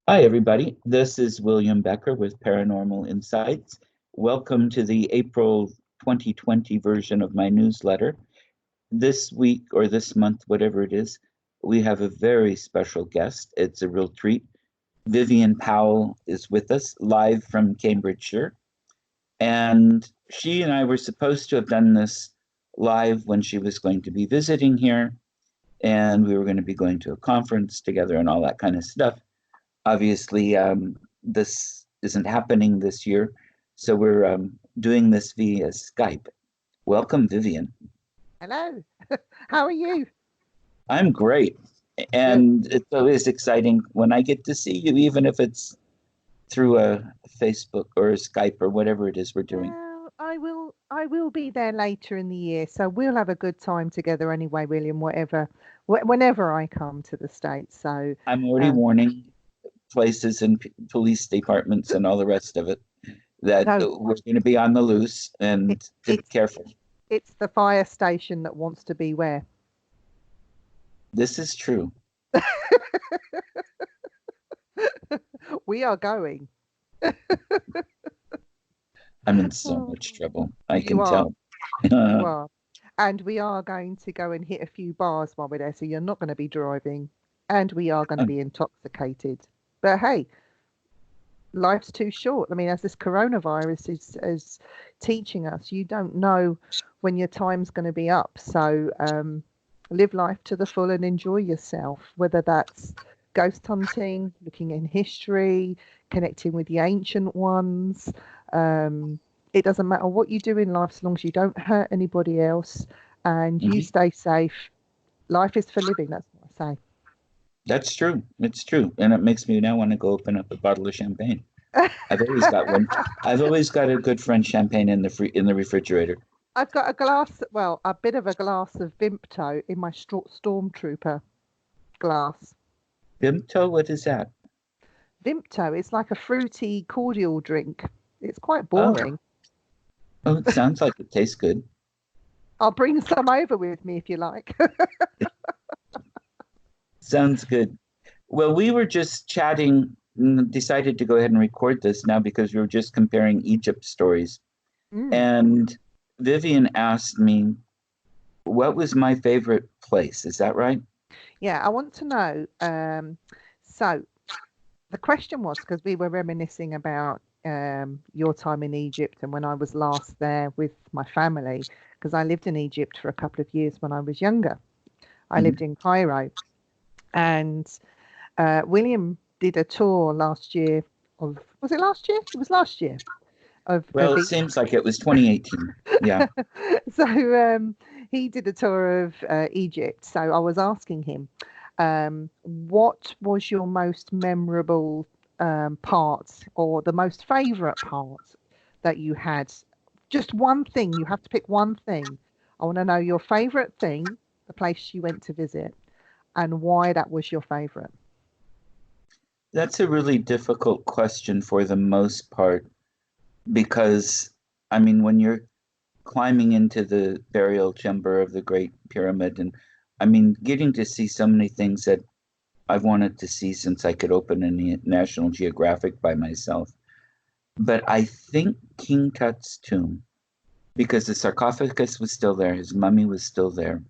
Hi, everybody. This is William Becker with Paranormal Insights. Welcome to the April 2020 version of my newsletter. This week or this month, whatever it is, we have a very special guest. It's a real treat. Vivien Powell is with us live from Cambridgeshire. And she and I were supposed to have done this live when she was going to be visiting here. And we were going to be going to a conference together and all that kind of stuff. Obviously, this isn't happening this year, so we're doing this via Skype. Welcome, Vivien. Hello. How are you? I'm great, Good. and it's always exciting when I get to see you, even if it's through a Facebook or a Skype or whatever it is we're doing. Well, I will be there later in the year, so we'll have a good time together anyway, William, whenever I come to the States. So, I'm already um, warning places and police departments and all the rest of it that no, we're going to be on the loose it, and to be it's careful. it's the fire station that wants to be where? This is true. We are going. I'm in so Oh, much trouble. I you can are, tell. you are. And we are going to go and hit a few bars while we're there, so you're not going to be driving, and we are going to be intoxicated. But hey, life's too short. I mean, as this coronavirus is teaching us, you don't know when your time's going to be up. So live life to the full and enjoy yourself, whether that's ghost hunting, looking in history, connecting with the ancient ones. Um, it doesn't matter what you do in life as long as you don't hurt anybody else and you Mhm. stay safe. Life is for living, that's what I That's true. It's true. And it makes me now want to go open up a bottle of champagne. I've always got say. one. I've always got a good French champagne in the refrigerator. I've got a glass, well, a bit of a glass of Vimto in my Stormtrooper glass. Bimto, what is that? Vimto is like a fruity cordial drink. It's quite Oh, boring. oh, it sounds like it tastes good. I'll bring some over with me if you like. Sounds good. Well, we were just chatting, decided to go ahead and record this now because we were just comparing Egypt stories. Mm, And Vivien asked me, what was my favorite place? Is that right? yeah, I want to know. So the question was because we were reminiscing about your time in Egypt and when I was last there with my family, because I lived in Egypt for a couple of years when I was younger. I lived Mhm. in Cairo, and William did a tour last year of, was it last year? It was last year Well, of it Egypt. seems like it was 2018. Yeah. So he did a tour of Egypt. So I was asking him, what was your most memorable part or the most favorite part that you had? Just one thing. You have to pick one thing. I want to know your favorite thing, the place you went to visit, and why that was your favorite. That's a really difficult question for the most part because, I mean, when you're climbing into the burial chamber of the Great Pyramid, and I mean, getting to see so many things that I've wanted to see since I could open a National Geographic by myself. But I think King Tut's tomb, because the sarcophagus was still there, his mummy was still there,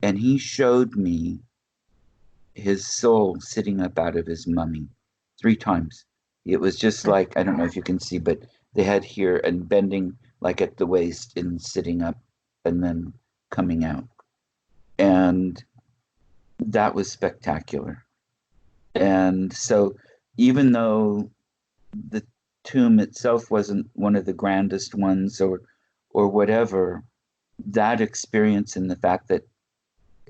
and he showed me his soul sitting up out of his mummy three times. It was just Okay. like, I don't know if you can see, but the head here and bending like at the waist and sitting up and then coming out. And that was spectacular. And so, even though the tomb itself wasn't one of the grandest ones or whatever, that experience and the fact that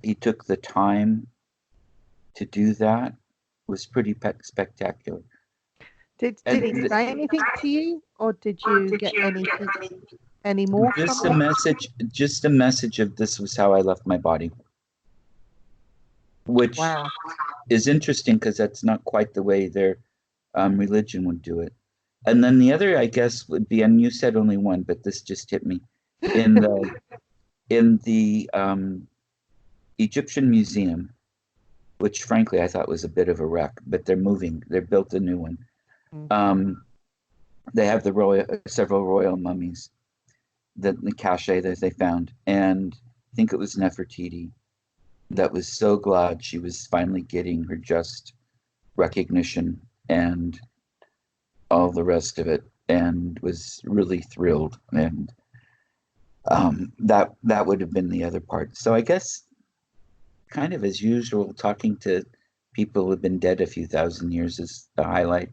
he took the time to do that was pretty spectacular. Did he And say anything to you, or did you get anything any more from just a him? message, just a message of this was how I left my body, which Wow. is interesting because that's not quite the way their religion would do it. And then the other, I guess, would be, and you said only one, but this just hit me in the Egyptian Museum. which frankly I thought was a bit of a wreck, but they're moving. They built a new one. Mhm. They have several royal mummies that the cache that they found, and I think it was Nefertiti that was so glad she was finally getting her just recognition and all the rest of it, and was really thrilled. And that would have been the other part. So I guess, kind of as usual, talking to people who have been dead a few thousand years is the highlight.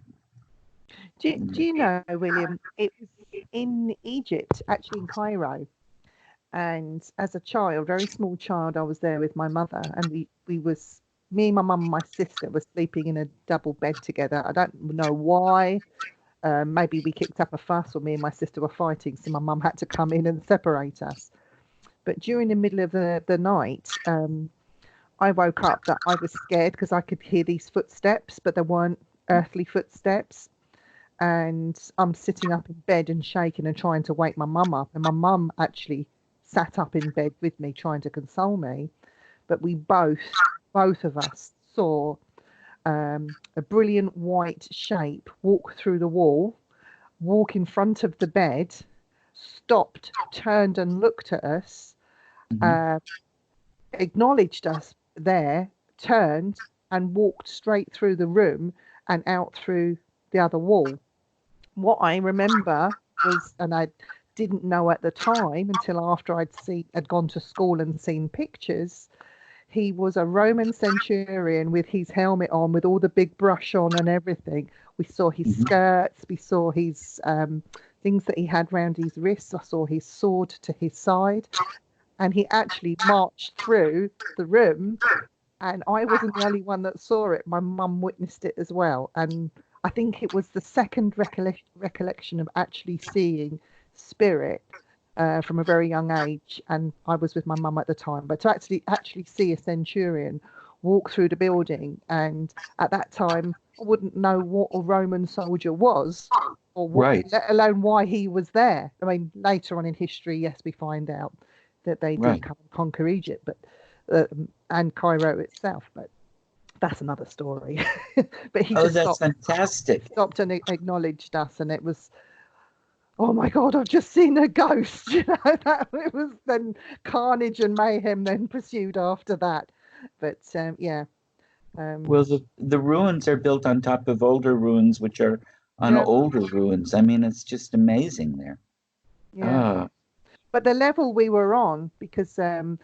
Do you know, William? It was in Egypt, actually in Cairo. And as a child, very small child, I was there with my mother, and we was me, my mum, and my sister were sleeping in a double bed together. I don't know why. Maybe we kicked up a fuss, or me and my sister were fighting, so my mum had to come in and separate us. But during the middle of the night, I woke up that I was scared because I could hear these footsteps, but there weren't earthly footsteps. And I'm sitting up in bed and shaking and trying to wake my mum up. And my mum actually sat up in bed with me trying to console me. But we both of us saw a brilliant white shape walk through the wall, walk in front of the bed, stopped, turned and looked at us, Mhm. uh, acknowledged us there, turned and walked straight through the room and out through the other wall. What I remember was, and I didn't know at the time until after had gone to school and seen pictures, he was a Roman centurion with his helmet on, with all the big brush on and everything. We saw his Mhm. skirts, we saw his things that he had round his wrists. I saw his sword to his side, and he actually marched through the room, and I wasn't the only one that saw it. My mum witnessed it as well, and I think it was the second recollection of actually seeing spirit from a very young age, and I was with my mum at the time. But to actually see a centurion walk through the building, and at that time I wouldn't know what a Roman soldier was, or what, Right, let alone why he was there. I mean, later on in history, yes, we find out that they did right. come and conquer Egypt, but and Cairo itself, but that's another story. But he Oh, just that's stopped, fantastic. stopped and acknowledged us, and it was, oh my God, I've just seen a ghost. You know, that it was then carnage and mayhem then pursued after that. But yeah, um, Well, the ruins are built on top of older ruins, which are on yeah, older ruins. I mean, it's just amazing there. yeah. Ah, But the level we were on, because the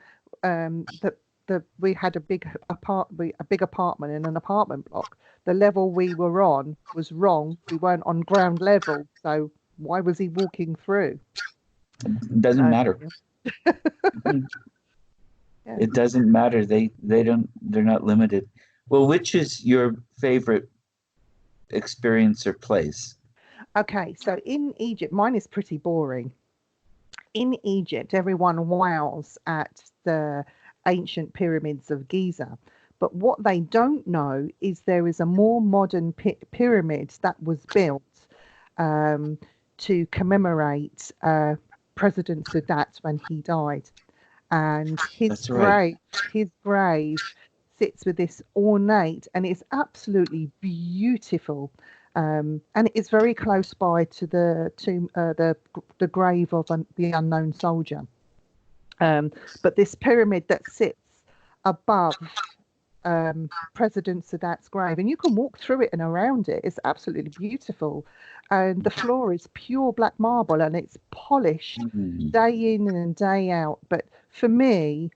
we had a big apartment in an apartment block. The level we were on was wrong. We weren't on ground level, so why was he walking through? it doesn't So matter. yeah, Mhm. yeah. It doesn't matter. They're not limited. Well, which is your favorite experience or place? Okay, so in Egypt, mine is pretty boring. In Egypt, everyone wows at the ancient pyramids of Giza. But what they don't know is there is a more modern pyramid that was built um, to commemorate President Sadat when he died. And That's right. his grave sits with this ornate, and it's absolutely beautiful. And it's very close by to the tomb, the grave of the unknown soldier. But this pyramid that sits above President Sadat's grave, and you can walk through it and around it. It's absolutely beautiful, and the floor is pure black marble, and it's polished Mhm. day in and day out. But for me,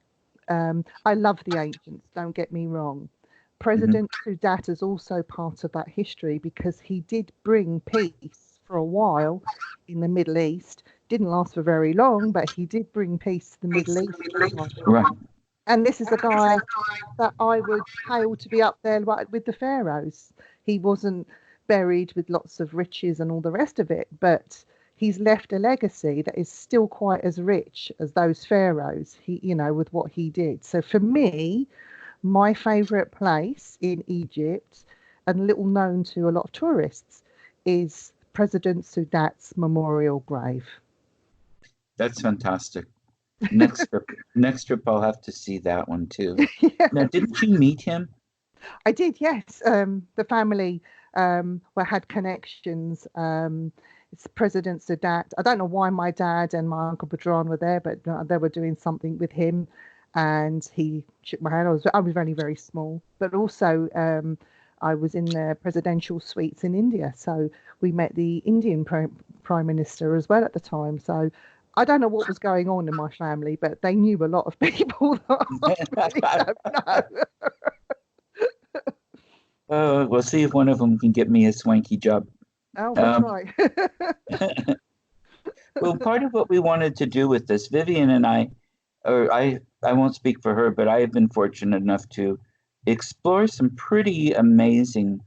I love the ancients. Don't get me wrong. Mhm. President Sadat is also part of that history because he did bring peace for a while in the Middle East. Didn't last for very long, but he did bring peace to the Middle East for a while. Right. And this is a guy that I would hail to be up there right with the pharaohs. He wasn't buried with lots of riches and all the rest of it, but he's left a legacy that is still quite as rich as those pharaohs. With what he did. So for me, my favorite place in Egypt, and little known to a lot of tourists, is President Sadat's memorial grave. That's fantastic. Next trip, next trip, I'll have to see that one too. Yeah. Now, didn't you meet him? I did, yes. The family had connections. It's President Sadat. I don't know why my dad and my uncle Badran were there, but they were doing something with him, and he shook my hand. I was very very small, but also I was in the presidential suites in India, so we met the Indian Prime Minister as well at the time. So I don't know what was going on in my family, but they knew a lot of people that I really don't know. We'll see if one of them can get me a swanky job. Oh, we'll Um, try. well, part of what we wanted to do with this, Vivien and I, or I won't speak for her, but I have been fortunate enough to explore some pretty amazing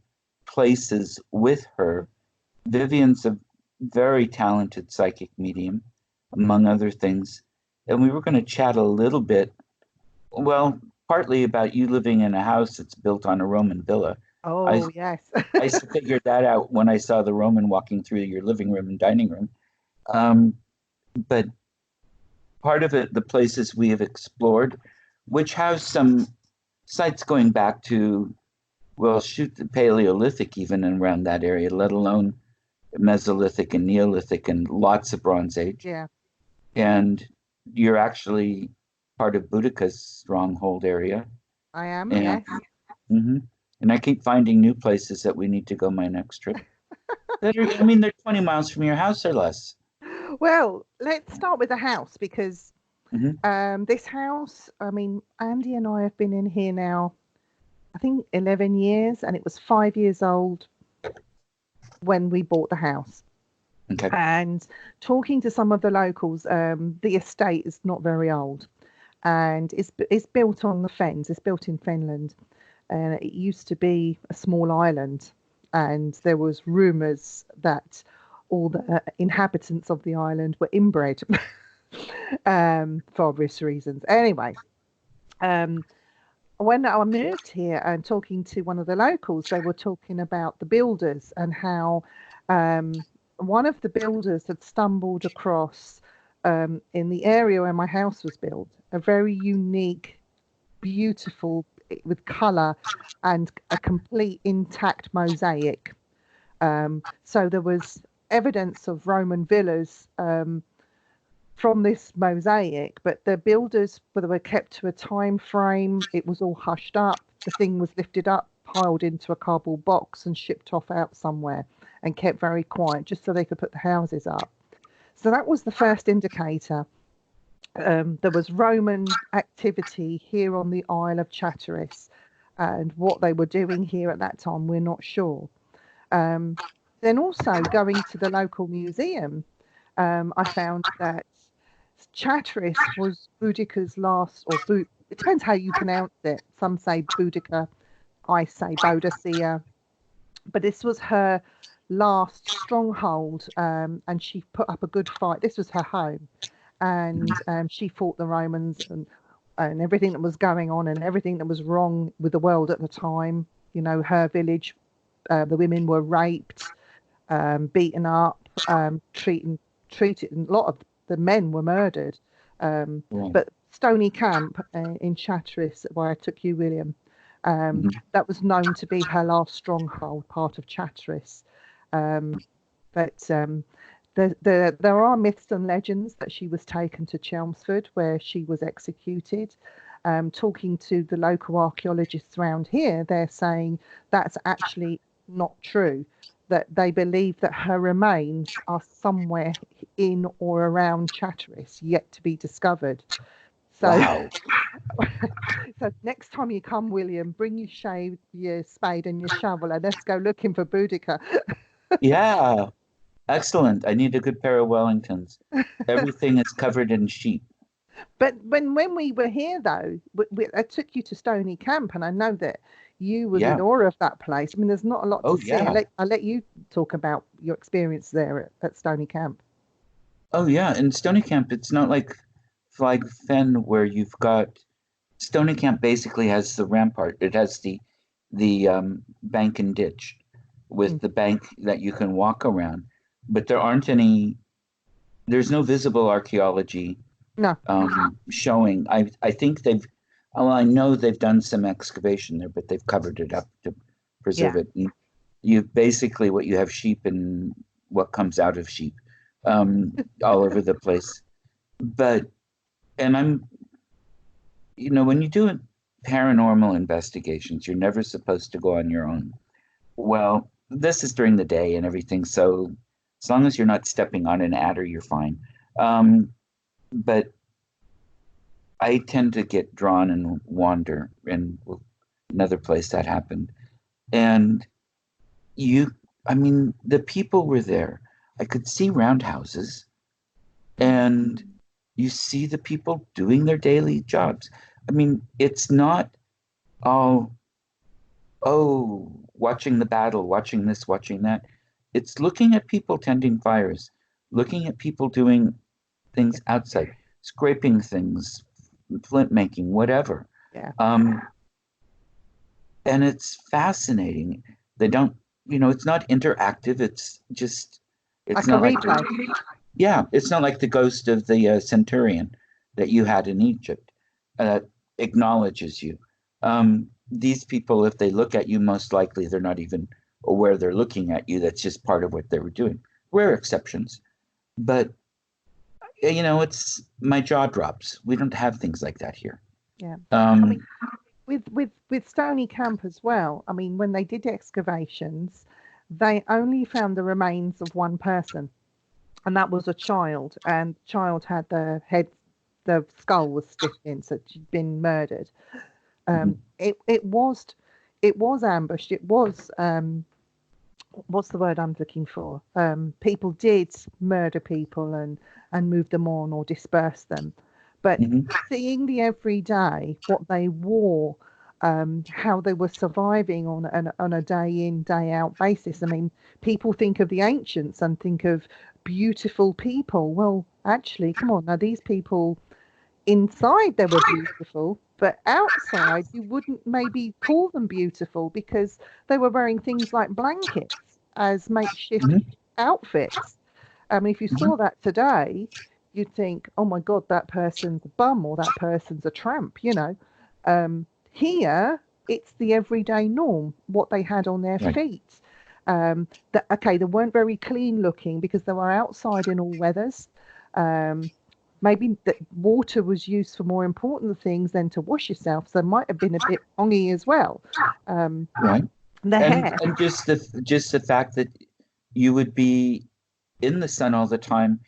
places with her. Vivien's a very talented psychic medium, among other things. And we were going to chat a little bit, well, partly about you living in a house that's built on a Roman villa. I Oh, yes. I figured that out when I saw the Roman walking through your living room and dining room. Um, but part of it, the places we have explored, which have some sites going back to, well, shoot, the Paleolithic even and around that area, let alone Mesolithic and Neolithic and lots of Bronze Age. Yeah, And you're actually part of Boudica's stronghold area. I am. And Yes. mhm. And I keep finding new places that we need to go my next trip. I mean, they're 20 miles from your house or less. Well, let's start with the house because Hmm. this house, I mean, Andy and I have been in here now, I think 11 years, and it was 5 years old when we bought the house. Okay. And talking to some of the locals, the estate is not very old, and it's built on the fens. It's built in Finland, and it used to be a small island, and there was rumours that all the inhabitants of the island were inbred for obvious reasons. Anyway, um, when I moved here and talking to one of the locals, they were talking about the builders and how um, one of the builders had stumbled across in the area where my house was built a very unique, beautiful, with colour and a complete intact mosaic. So there was evidence of Roman villas from this mosaic, but the builders were kept to a time frame. It was all hushed up. The thing was lifted up, piled into a cardboard box, and shipped off out somewhere, and kept very quiet just so they could put the houses up. So that was the first indicator. There was Roman activity here on the Isle of Chatteris, and what they were doing here at that time, we're not sure. Um, then also going to the local museum, I found that Chatteris was Boudica's last, it depends how you pronounce it. Some say Boudica, I say Boadicea, but this was her last stronghold, and she put up a good fight. This was her home, and she fought the Romans and everything that was going on and everything that was wrong with the world at the time. You know, her village, the women were raped, beaten up, treated, and a lot of the men were murdered. Right. But Stony Camp in Chatteris, where I took you, William, Mhm. that was known to be her last stronghold, part of Chatteris. Um, but there are myths and legends that she was taken to Chelmsford, where she was executed. Talking to the local archaeologists around here, they're saying that's actually not true. That they believe that her remains are somewhere in or around Chatteris, yet to be discovered. So, Wow. so next time you come, William, bring your your spade, and your shovel, and let's go looking for Boudica. Yeah. Excellent. I need a good pair of Wellingtons. Everything is covered in sheep. But when we were here, though, I took you to Stony Camp, and I know that you was in Yeah. awe of that place. I mean, there's not a lot to Oh, see. yeah. I'll let you talk about your experience there at Stony Camp. Oh, yeah. In Stony Camp, it's not like Flag Fen where you've got Stony Camp basically has the rampart. It has the bank and ditch Mm. with the bank that you can walk around, but there aren't any. There's no visible archaeology No. showing. I think they've. well, I know they've done some excavation there, but they've covered it up to preserve Yeah. it. And you basically what you have sheep and what comes out of sheep all over the place. But and when you do paranormal investigations, you're never supposed to go on your own. Well, this is during the day and everything, so as long as you're not stepping on an adder, you're fine. But I tend to get drawn and wander, and another place that happened. And you, I mean, the people were there. I could see roundhouses, and you see the people doing their daily jobs. I mean, it's not all, oh, watching the battle, watching this, watching that. It's looking at people tending fires, looking at people doing things outside, scraping things, flint making, whatever. Yeah. And it's fascinating. They don't, it's not interactive. It's just, it's Like a not like, replay. yeah, it's not like the ghost of the centurion that you had in Egypt that acknowledges you. These people, if they look at you, most likely they're not even aware they're looking at you. That's just part of what they were doing. Rare exceptions, but it's my jaw drops. We don't have things like that here. Yeah. I mean, with Stony Camp as well. I mean, when they did excavations, they only found the remains of one person, and that was a child. And the child had the skull was stiffened in, so she'd been murdered. It was ambushed. It was what's the word I'm looking for? People did murder people and move them on or disperse them, but seeing the everyday, what they wore, how they were surviving on a day in day out basis. I mean, people think of the ancients and think of beautiful people. Well, actually, come on, now these people inside they were beautiful, but outside you wouldn't maybe call them beautiful because they were wearing things like blankets as makeshift outfits. I mean, if you saw that today, you'd think, oh my God, that person's a bum or that person's a tramp. Here, it's the everyday norm, what they had on their Right. feet. Okay, they weren't very clean looking because they were outside in all weathers. Maybe that water was used for more important things than to wash yourself, so it might have been a bit pongy as well. Right. The hair. And just the fact that you would be in the sun all the time,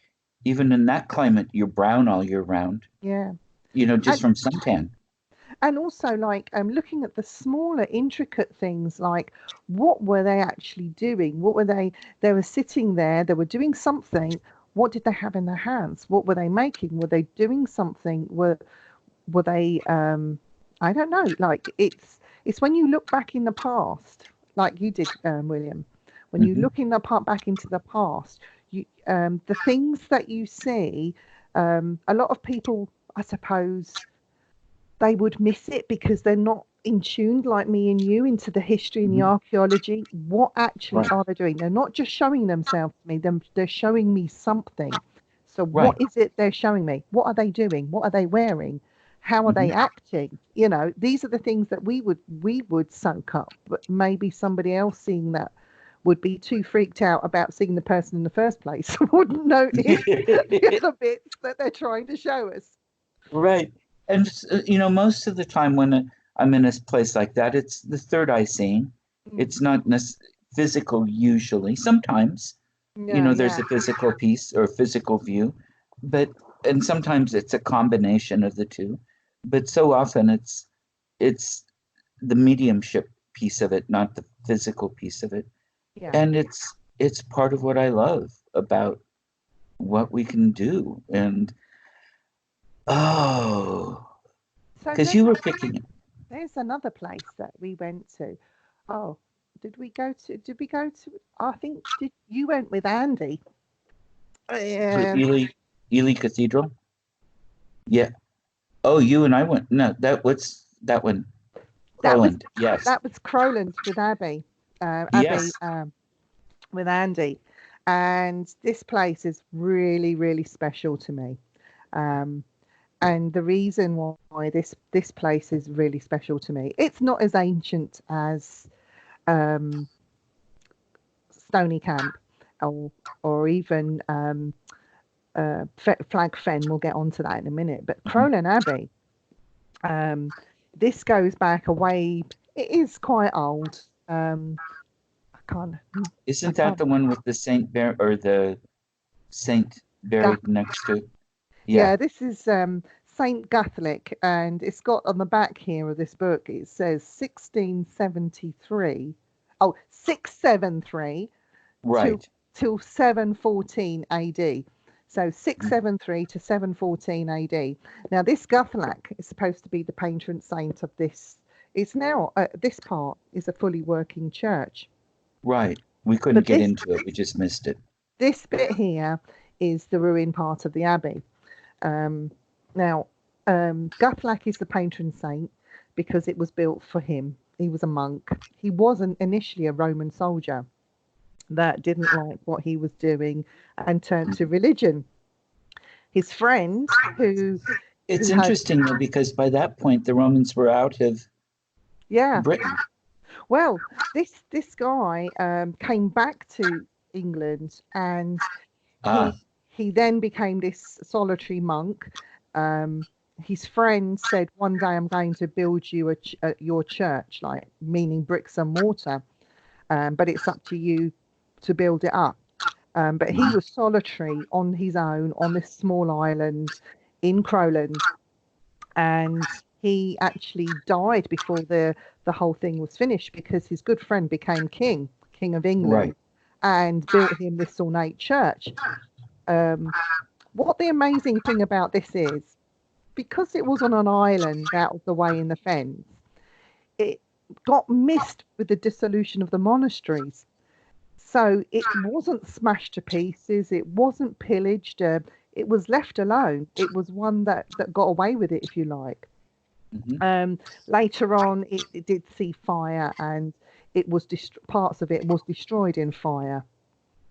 even in that climate, you're brown all year round. Yeah. Just from suntan. And also, like, looking at the smaller, intricate things, like what were they actually doing? What were they? They were sitting there. They were doing something. What did they have in their hands? What were they making? Were they doing something? Were they? I don't know. Like it's when you look back in the past, like you did, William. When you look in the back into the past, the things that you see, a lot of people, I suppose, they would miss it because they're not in tune like me and you into the history and the archaeology. What actually Right. are they doing? They're not just showing themselves to me, they're showing me something. So Right. what is it they're showing me? What are they doing? What are they wearing? How are they acting? These are the things that we would soak up, but maybe somebody else seeing that would be too freaked out about seeing the person in the first place, wouldn't notice the other bits that they're trying to show us. Right. And most of the time when I'm in a place like that, it's the third eye seeing. It's not physical usually. Sometimes, Yeah, there's a physical piece or physical view, and sometimes it's a combination of the two. But so often it's the mediumship piece of it, not the physical piece of it. yeah. And it's part of what I love about what we can do. And oh, So because you were picking it. there's another place that we went to. Oh, did we go to, I think, did you went with Andy? To Yeah, Ely Cathedral? Yeah. Oh, you and I went. No, what's that one? that was Crowland. Yes. that was Crowland with Abby, Abby Yes. with Andy, and this place is really, really special to me. Um, And the reason why this place is really special to me, it's not as ancient as um, Stony Camp or even Flag Fen. We'll get onto that in a minute. But Crowland Abbey, this goes back a way. It is quite old. I can't. Isn't that the one with the saint or the saint buried next to it? Yeah, this is Saint Catholic, and it's got on the back here of this book, it says 1673. Oh, 673 right. till 714 AD. So 673 to 714 AD. Now, this Catholic is supposed to be the patron saint of this. It's now, this part is a fully working church. Right. We couldn't get into it. We just missed it. This bit here is the ruined part of the abbey. Now, Guthlac is the patron saint because it was built for him. He was a monk. He wasn't initially a Roman soldier that didn't like what he was doing and turned to religion. His friend, who... It's interesting, though, because by that point, the Romans were out of Britain. Well, this guy came back to England, and he then became this solitary monk. His friend said, one day I'm going to build you your church, like meaning bricks and mortar, but it's up to you to build it up. But he was solitary on his own on this small island in Crowland, and he actually died before the whole thing was finished because his good friend became king of England, and built him this ornate church. What the amazing thing about this is, because it was on an island out of the way in the fens, it got missed with the dissolution of the monasteries. So it wasn't smashed to pieces, it wasn't pillaged, it was left alone. It was one that got away with it, if you like. Later on, it did see fire, and it was parts of it was destroyed in fire.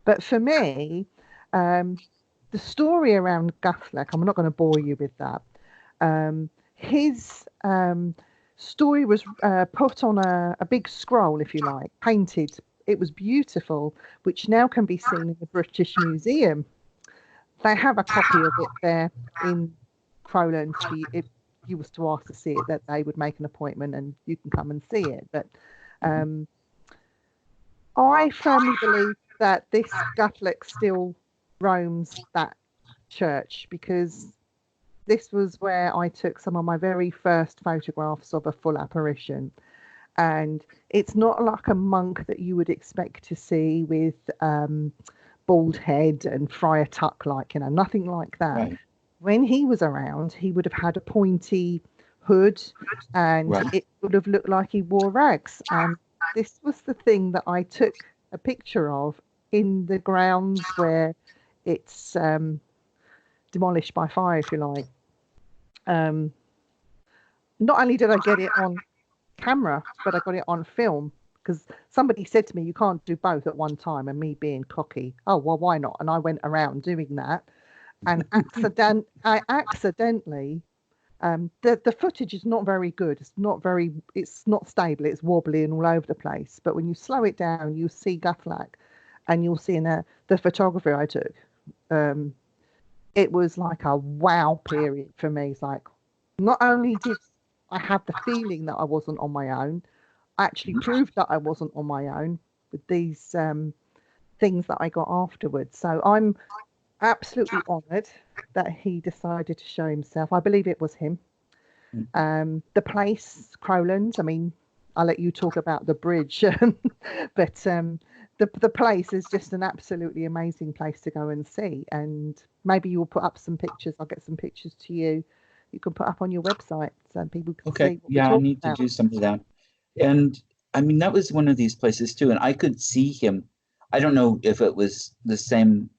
But for me, the story around Guthlac, I'm not going to bore you with that. His story was put on a big scroll, if you like, painted. It was beautiful, which now can be seen in the British Museum. They have a copy of it there in Crowland. If you was to ask to see it, that they would make an appointment and you can come and see it. But I firmly believe that this Guthlac still roams that church, because this was where I took some of my very first photographs of a full apparition. And it's not like a monk that you would expect to see with bald head and friar tuck, like, nothing like that. Right. When he was around, he would have had a pointy hood, and it would have looked like he wore rags. And this was the thing that I took a picture of in the grounds where it's demolished by fire, if you like. Not only did I get it on camera, but I got it on film, because somebody said to me, you can't do both at one time, and me being cocky, oh well, why not? And I went around doing that, and I accidentally the footage is not very good. It's not stable. It's wobbly and all over the place. But when you slow it down, you see Guthlac, and you'll see in the photography I took. It was like a wow period for me. It's like, not only did I have the feeling that I wasn't on my own, I actually proved that I wasn't on my own with these things that I got afterwards. So I'm absolutely honoured that he decided to show himself. I believe it was him. The place, Crowland, I mean, I'll let you talk about the bridge, but the place is just an absolutely amazing place to go and see. And maybe you'll put up some pictures. I'll get some pictures to you. You can put up on your website so people can see what I need to do some of that. And I mean, that was one of these places too, and I could see him. I don't know if it was the same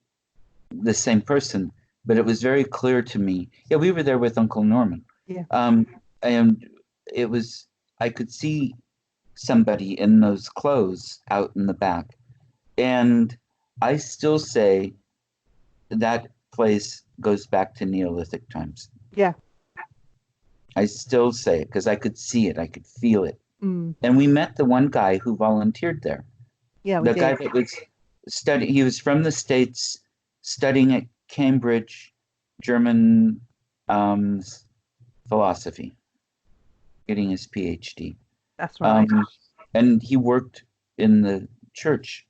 person, but it was very clear to me. Yeah, we were there with Uncle Norman. Yeah. And it was, I could see somebody in those clothes out in the back. And I still say that place goes back to Neolithic times. Yeah. I still say it because I could see it, I could feel it. Mm. And we met the one guy who volunteered there. Yeah, we The guy did. that was studying, he was from the States, studying at Cambridge, German um, philosophy, getting his PhD. That's right. Um, and he worked in the church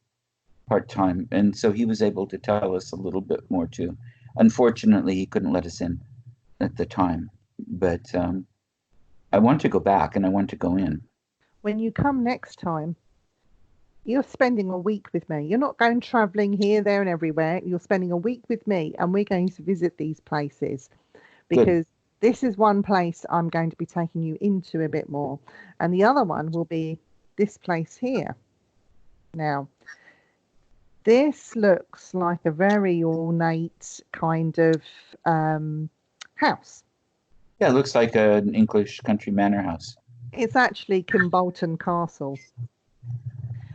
part-time, and so he was able to tell us a little bit more too. Unfortunately, he couldn't let us in at the time, but I want to go back and I want to go in. When you come next time, you're spending a week with me. You're not going traveling here, there, and everywhere. You're spending a week with me, and we're going to visit these places Good. because this is one place I'm going to be taking you into a bit more, and the other one will be this place here. Now, this looks like a very ornate kind of house. Yeah, it looks like an English country manor house. It's actually Kimbolton Castle.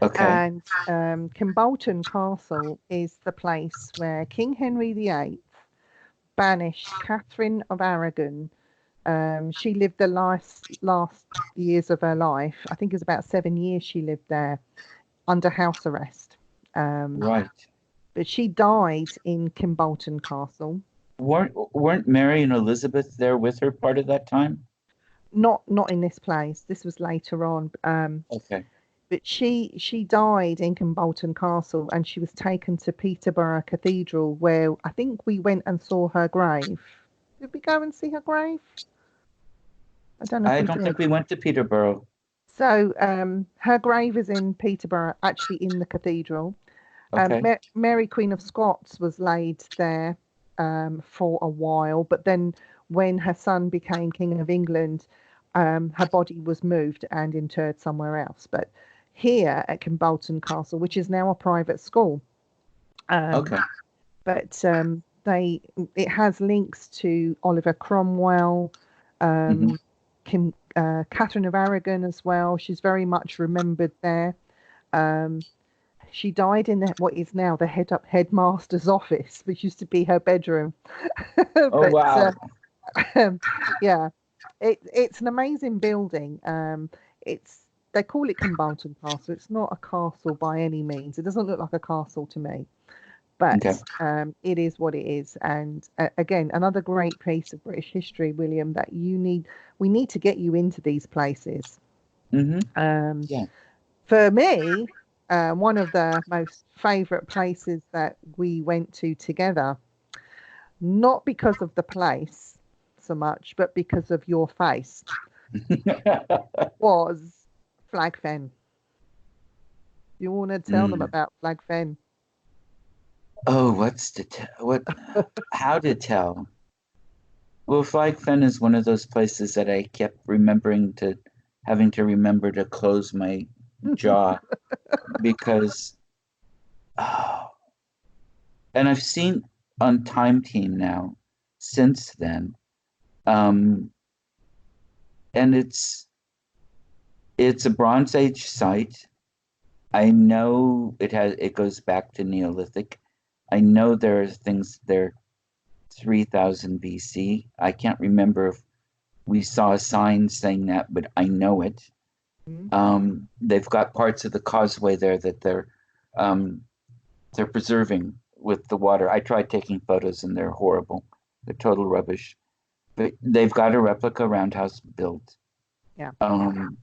Okay. And Kimbolton Castle is the place where King Henry VIII banished Catherine of Aragon. She lived the last years of her life. I think it was about 7 years she lived there under house arrest. Right. But she died in Kimbolton Castle. Weren't Mary and Elizabeth there with her part of that time? Not in this place. This was later on. Okay. But she died in Kimbolton Castle, and she was taken to Peterborough Cathedral, where I think we went and saw her grave. Did we go and see her grave? I don't know if I we don't did. think we went to Peterborough. So her grave is in Peterborough, actually in the cathedral. Okay. Mary Queen of Scots was laid there for a while, but then when her son became King of England, her body was moved and interred somewhere else. But here at Kimbolton Castle, which is now a private school, Okay. but it has links to Oliver Cromwell, Hmm. Catherine of Aragon as well. She's very much remembered there. Um, she died in what is now the headmaster's office, which used to be her bedroom. Oh, But wow. yeah, it's an amazing building. It's they call it Kimbolton Castle. It's not a castle by any means. It doesn't look like a castle to me, Okay. but it is what it is. And again, another great piece of British history, William, that we need to get you into these places. Hmm. Um, Yeah. for me, one of the most favourite places that we went to together, not because of the place so much, but because of your face, was Flagfen. You want to tell them Mm. about Flagfen? Oh, how to tell? Well, Flag Fen is one of those places that I kept having to remember to close my jaw because, oh, and I've seen on Time Team now since then, um, and it's a Bronze Age site. I know it goes back to Neolithic. I know there are things there 3000 BC. I can't remember if we saw a sign saying that, but I know it. Mm. They've got parts of the causeway there that um, they're preserving with the water. I tried taking photos and they're horrible. They're total rubbish. But they've got a replica roundhouse built. Yeah. Um,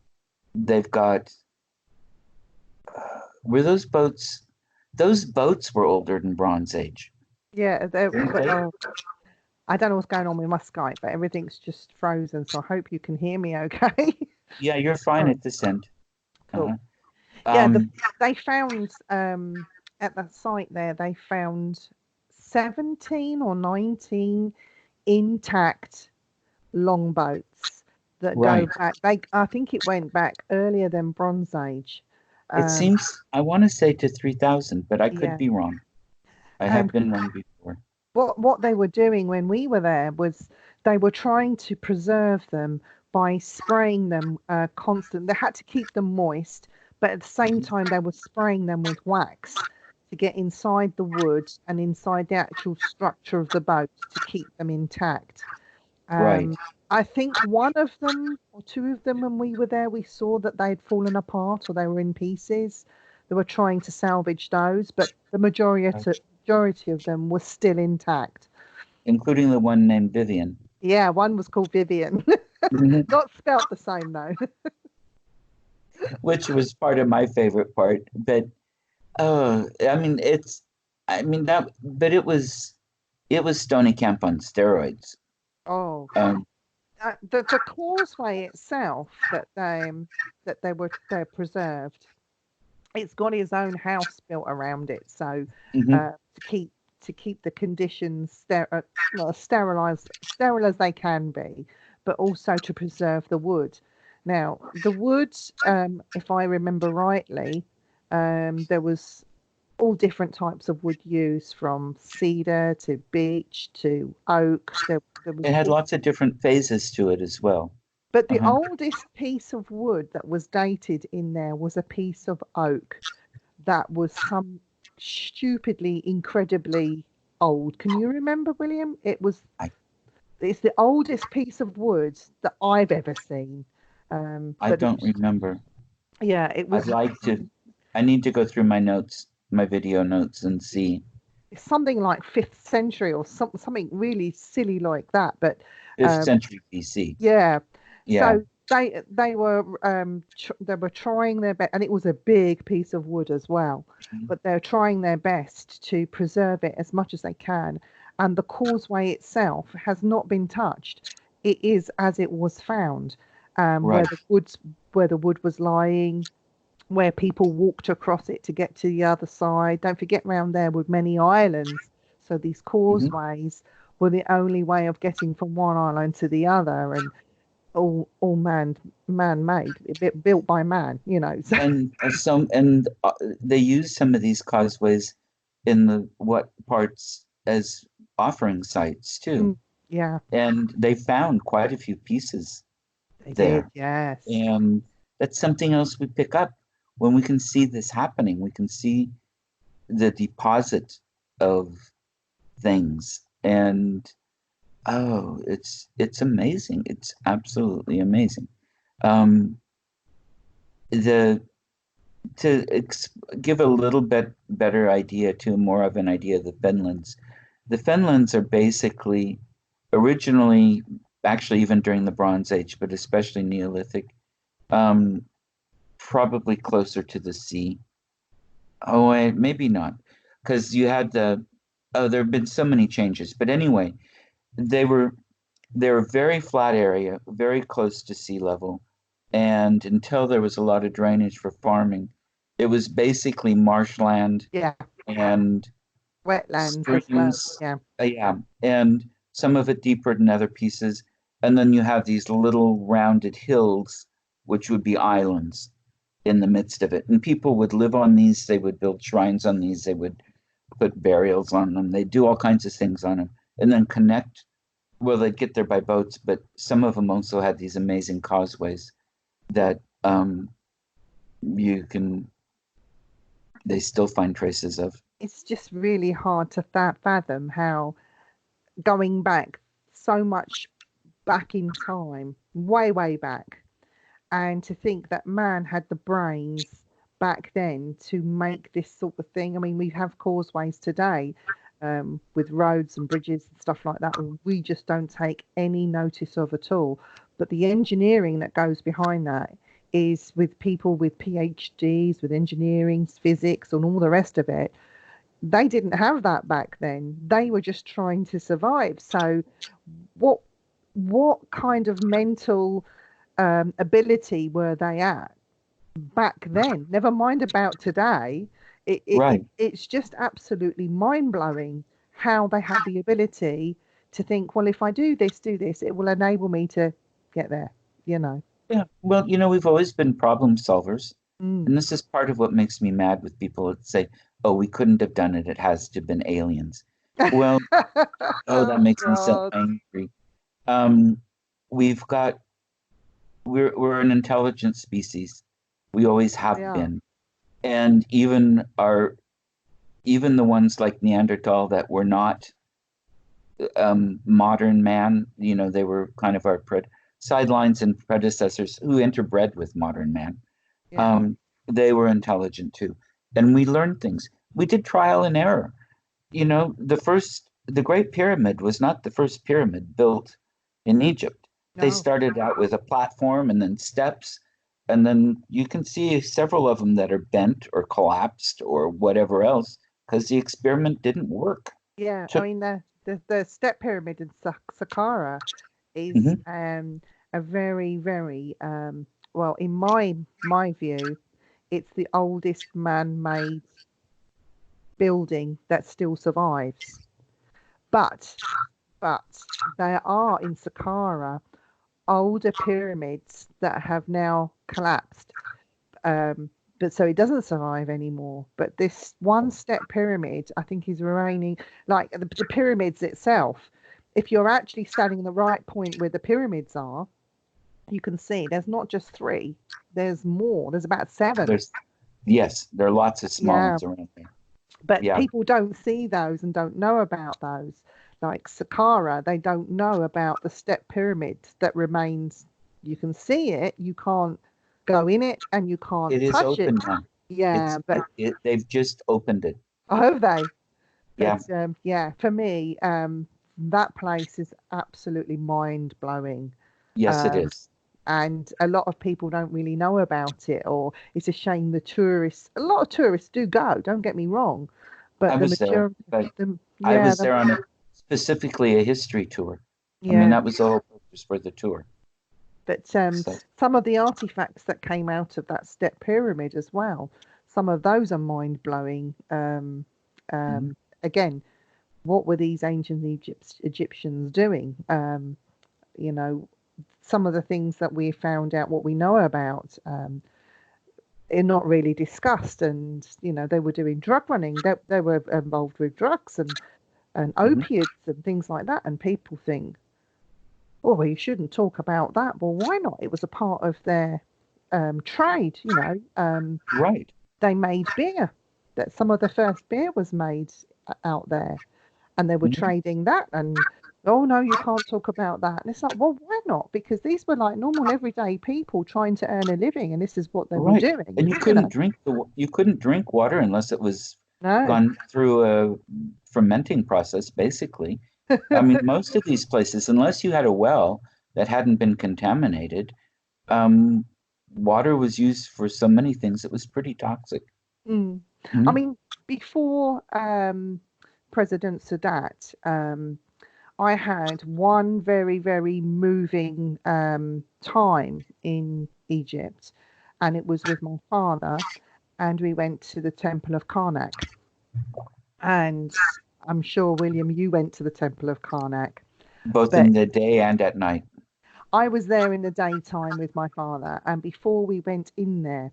they've got were those boats? Those boats were older than Bronze Age, Yeah, weren't they? I don't know what's going on with my Skype, but everything's just frozen. So I hope you can hear me okay. Yeah, you're fine Oh, at this end. cool. Uh-huh. Yeah, Um, they found at that site there, they found 17 or 19 intact longboats that go right. back. I think it went back earlier than Bronze Age. It Um, seems I want to say to 3000, but I could yeah, be wrong. I have and been wrong before. what they were doing when we were there was they were trying to preserve them by spraying them constant. They had to keep them moist, but at the same Mhm. time they were spraying them with wax to get inside the wood and inside the actual structure of the boat to keep them intact. Right. Um, I think one of them or two of them, when we were there, we saw that they'd fallen apart or they were in pieces. They were trying to salvage those, but the majority of them were still intact. including the one named Vivien. Yeah, one was called Vivien. Mhm. Not spelt the same though. Which was part of my favorite part. But I mean, but it was Stony Camp on steroids. Oh, Um, the causeway itself they're preserved. It's got his own house built around it, so mhm. to keep the conditions well, sterile as they can be, but also to preserve the wood. Now, the wood, if I remember rightly, there was all different types of wood used, from cedar to beech to oak. There was It had all, lots of different phases to it as well. but the Uh-huh. oldest piece of wood that was dated in there was a piece of oak that was some stupidly, incredibly old. Can you remember, William? I It's the oldest piece of wood that I've ever seen. I But it don't was, remember. yeah, it I'd was like to. I need to go through my notes, my video notes, and see. something like fifth century or something really silly like that. But Fifth um, century BC. yeah, Yeah. so they were trying their best, and it was a big piece of wood as well. Mhm. But they're trying their best to preserve it as much as they can. And the causeway itself has not been touched. It is as it was found, Right. where the wood was lying, where people walked across it to get to the other side. Don't forget, round there were many islands, so these Mhm. causeways were the only way of getting from one island to the other, and all man-made, built by man, So And they use some of these causeways in the what parts as offering sites too. mm, yeah, And they found quite a few pieces they did. there. Yes, And that's something else we pick up when we can see this happening. We can see the deposit of things. And it's amazing. It's absolutely amazing. Um, the to give a little bit better idea to more of an idea of the Fenlands. The Fenlands are basically originally, actually even during the Bronze Age, but especially Neolithic, um, probably closer to the sea. Oh, maybe not, because you had there have been so many changes. But anyway, they were they're a very flat area, very close to sea level. And until there was a lot of drainage for farming, it was basically marshland yeah, and wetlands as well. streams. Yeah, Yeah, and some of it deeper than other pieces. And then you have these little rounded hills, which would be islands in the midst of it. And people would live on these, they would build shrines on these, they would put burials on them, they do all kinds of things on them, and then connect. Well, they'd get there by boats, but some of them also had these amazing causeways that you can they still find traces of. it's just really hard to fathom how, going back so much back in time, way back, and to think that man had the brains back then to make this sort of thing. I mean, we have causeways today, with roads and bridges and stuff like that, we just don't take any notice of at all. But the engineering that goes behind that is with people with PhDs, with engineering, physics, and all the rest of it. They didn't have that back then. They were just trying to survive. So, what what kind of mental ability were they at back then? Never mind about today. Right. It's just absolutely mind blowing how they had the ability to think, well, if I do this, it will enable me to get there, you know. Yeah. Well, we've always been problem solvers. Mm. And this is part of what makes me mad with people that say, oh, we couldn't have done it. It has to have been aliens. Well, oh, that Oh, makes me so God. angry. Um, we've got we're an intelligent species. We always We have are. been. And even the ones like Neanderthal that were not modern man. They were kind of our sidelines and predecessors who interbred with modern man. Yeah. Um, they were intelligent too, and we learned things. We did trial and error. The Great Pyramid was not the first pyramid built in Egypt. They No. started out with a platform and then steps, and then you can see several of them that are bent or collapsed or whatever else because the experiment didn't work. Yeah. I Took mean, the step pyramid in Saqqara is Mhm. a very, very well, in my view, it's the oldest man-made building that still survives. But but there are in Saqqara older pyramids that have now collapsed. Um, but so it doesn't survive anymore. But this one step pyramid, I think, is remaining. Like the pyramids itself, if you're actually standing in the right point where the pyramids are, you can see there's not just three, there's more. There's about seven. There's Yes, there are lots of small Yeah. ones around there. But Yeah, people don't see those and don't know about those. Like Saqqara, they don't know about the step pyramid that remains. You can see it, you can't go in it, and you can't it is touch it. open now. Yeah, but They've just opened it. have they? But Yeah, yeah, for me, that place is absolutely mind blowing. yes, it Um, is. and a lot of people don't really know about it, or it's a shame a lot of tourists do go, don't get me wrong, I but the was there, majority, but I yeah, was there on specifically a history tour. I mean, yeah. that was the whole purpose for the tour. But So, some of the artifacts that came out of that step pyramid as well, some of those are mind blowing. mhm. Again, what were these ancient Egyptians doing? You know, some of the things that we found out, what we know about, are not really discussed. And they were doing drug running. They were involved with drugs and Mhm. opiates and things like that. And people think, oh, well, you shouldn't talk about that. Well, why not? It was a part of their trade. Right. They made beer. That some of the first beer was made out there, and they were Mhm. trading that. And oh no, you can't talk about that. And it's like, well, why not? Because these were like normal everyday people trying to earn a living, and this is what they were Right. doing. And you couldn't drink water unless it was No. gone through a fermenting process, basically. I mean, most of these places, unless you had a well that hadn't been contaminated, um, water was used for so many things. It was pretty toxic. Mm. I Mhm. mean, before President Sadat, I had one very, very moving time in Egypt, and it was with my father, and we went to the Temple of Karnak. And I'm sure, William, you went to the Temple of Karnak, Both but in the day and at night. I was there in the daytime with my father. And before we went in there,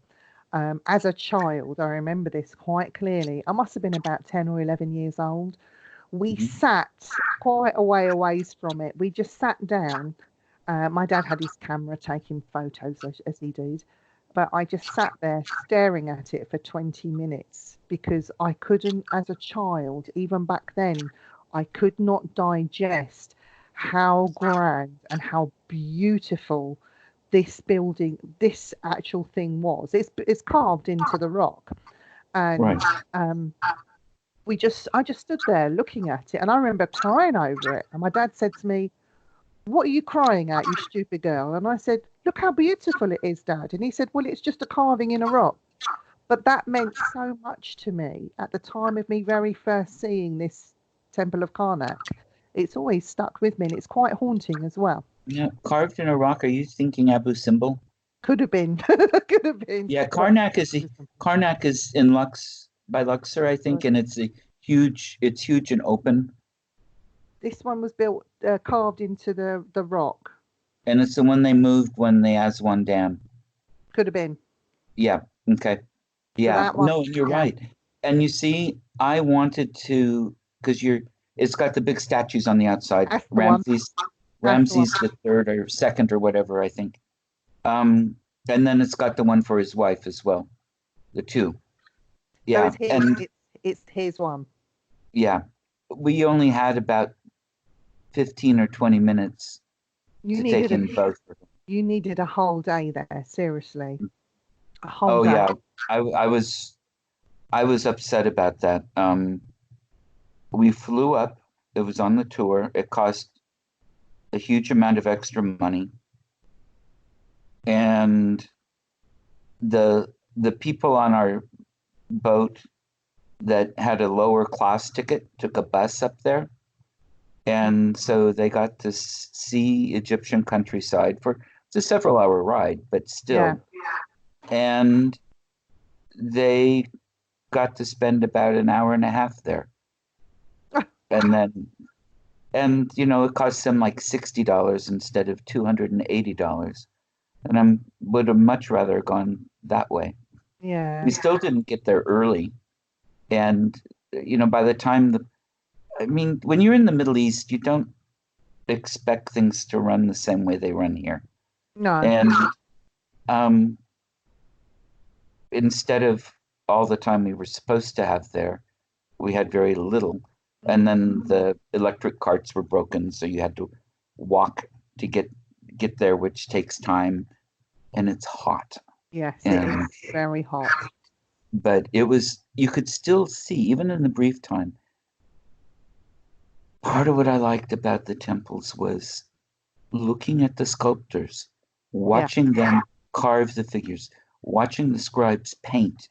as a child, I remember this quite clearly. I must have been about 10 or 11 years old. We Mhm. sat quite a way away from it. We just sat down. My dad had his camera taking photos as he did, but I just sat there staring at it for 20 minutes because I couldn't, as a child, even back then, I could not digest how grand and how beautiful this building, this actual thing was. It's carved into the rock, Right. and I just stood there looking at it, and I remember crying over it. And my dad said to me, "What are you crying at, you stupid girl?" And I said, "Look how beautiful it is, Dad." And he said, "Well, it's just a carving in a rock." But that meant so much to me at the time of me very first seeing this Temple of Karnak. It's always stuck with me, and it's quite haunting as well. Yeah. Carved in a rock. Are you thinking Abu Simbel? Could have been, could have been. Yeah, But Karnak is in by Luxor, I think, and it's huge and open, this one was built, carved into the rock. and it's the one they moved when the Aswan Dam. Could have been. Yeah. Okay. So Yeah. that one, No, you're yeah, right. And you see, I wanted to because it's got the big statues on the outside. that's the one. That's the one. Ramses the third or second or whatever, I think. And then it's got the one for his wife as well. The two. So Yeah. it's his. And It's his one. yeah, we only had about 15 or 20 minutes You to take needed a in both. you needed a whole day there, seriously. A whole Oh day. yeah, I was upset about that. We flew up. It was on the tour. It cost a huge amount of extra money, and the people on our boat that had a lower class ticket took a bus up there, and so they got to see Egyptian countryside for it's a several hour ride, but Yeah. still. And they got to spend about an hour and a half there. And then, and it cost them like $60 instead of $280. And I would have much rather gone that way. Yeah. We still didn't get there early. And, by the time I mean, when you're in the Middle East, you don't expect things to run the same way they run here. No. And um, instead of all the time we were supposed to have there, we had very little. And then the electric carts were broken, so you had to walk to get there, which takes time, and it's hot. Yes, it And is very hot. but you could still see, even in the brief time, part of what I liked about the temples was looking at the sculptors, Yeah. watching them carve the figures, watching the scribes paint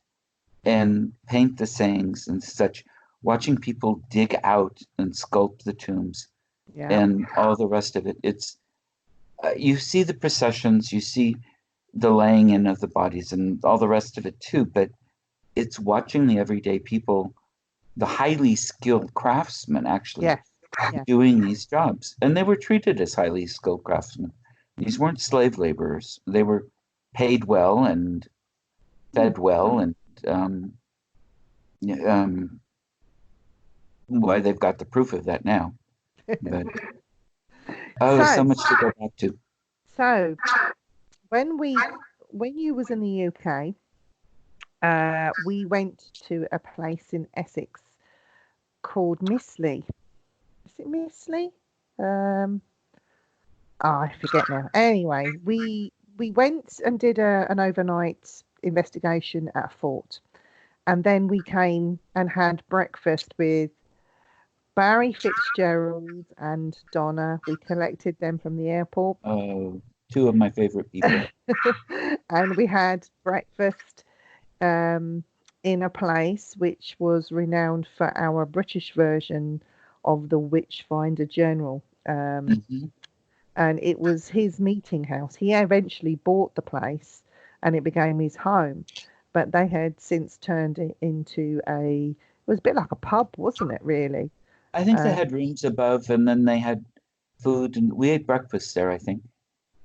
the sayings and such, watching people dig out and sculpt the tombs Yeah. and all the rest of it. It's you see the processions, you see the laying in of the bodies and all the rest of it too, but it's watching the everyday people, the highly skilled craftsmen actually Yes. Yes. doing these jobs. And they were treated as highly skilled craftsmen. These weren't slave laborers. They were paid well and Mm. fed well, and um, um, why they've got the proof of that now. But oh, So, so much to go back to. so when you was in the UK, we went to a place in Essex called Missley. Is it Missley? Um, I forget now. Anyway, we went and did an overnight investigation at a fort, and then we came and had breakfast with Barry Fitzgerald and Donna. We collected them from the airport. Two of my favorite people. And we had breakfast um, in a place which was renowned for our British version of the Witchfinder Journal. Mhm. And it was his meeting house. He eventually bought the place and it became his home. But they had since turned it into it was a bit like a pub, wasn't it, really? I think they Uh, had rooms above, and then they had food, and we ate breakfast there, I think.